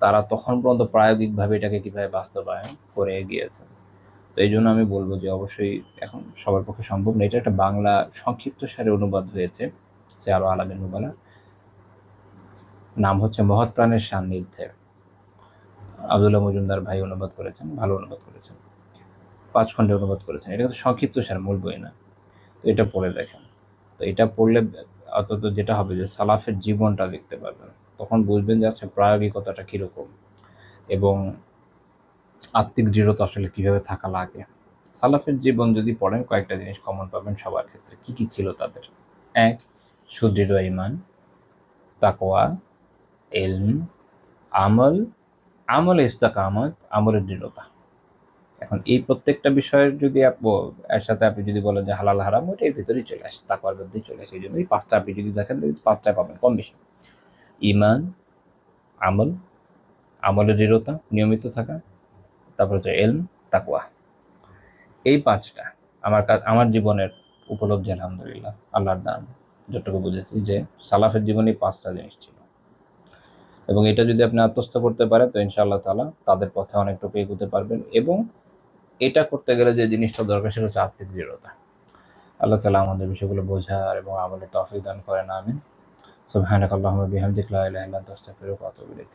তারা তখন পর্যন্ত প্রায়োগিকভাবে এটাকে কিভাবে বাস্তবায়ন করে গিয়েছে। তো এই জন্য আমি বলবো যে অবশ্যই এখন সবার পক্ষে সম্ভব না। এটা একটা বাংলা সংক্ষিপ্ত সারে অনুবাদ হয়েছে সিয়াউল আলামিন নুবালা, নাম হচ্ছে মহৎ প্রাণের সান্নিধ্যে। আব্দুল্লাহ মজুমদার ভাই অনুবাদ করেছেন, ভালো অনুবাদ করেছেন, 5 খণ্ডে অনুবাদ করেছেন। এটা কিন্তু সংক্ষিপ্ত সার, মূল বই না। তো এটা পড়ে দেখেন। তো এটা পড়লে অন্তত যেটা হবে যে সালাফের জীবনটা দেখতে পারবেন, তখন বুঝবেন যে আচ্ছা প্রায়োগিকতাটা কীরকম এবং আত্মিক দৃঢ়তা আসলে কীভাবে থাকা লাগে। সালাফের জীবন যদি পড়েন, কয়েকটা জিনিস কমন পাবেন সবার ক্ষেত্রে। কী কী ছিল তাদের? 1, সুদৃঢ় ঈমান, তাকওয়া, ইলম, আমল, আমলে ইস্তেকামত, আমলের দৃঢ়তা। এখন এই প্রত্যেকটা বিষয়ের যদি এর সাথে আপনি যদি বলেন যে হালাল হারাম, ওইটা এর ভিতরেই চলে আসে, তাকওয়ার মধ্যেই চলে আসে। এই জন্য এই 5টা আপনি যদি দেখেন, 5টায় পাবেন কম বেশি। ঈমান, আমল, আমলের দৃঢ়তা, নিয়মিত থাকা, তারপর হচ্ছে ইলম, তাকওয়া। এই 5টা আমার জীবনের উপলব্ধি আলহামদুলিল্লাহ, আল্লাহর দান, যতটুকু বুঝেছি যে সালাফের জীবনে 5টা জিনিস ছিল। এবং এটা যদি আপনি আত্মস্থ করতে পারেন তো ইনশাআল্লাহ তাআলা তাদের পথে অনেকটুকু এগোতে পারবেন। এবং এটা করতে গেলে যে জিনিসটা দরকার সেটা হচ্ছে আত্মিক দৃঢ়তা। আল্লাহ তাআলা আমাদের বিষয়গুলো বোঝার এবং আমলের তৌফিক দান করেন। আমিন। সুবহানাকাল্লাহুম্মা বিহামদিকা লা ইলাহা ইল্লা আনতা আস্তাগফিরুকা ওয়া আতুবু ইলাইক।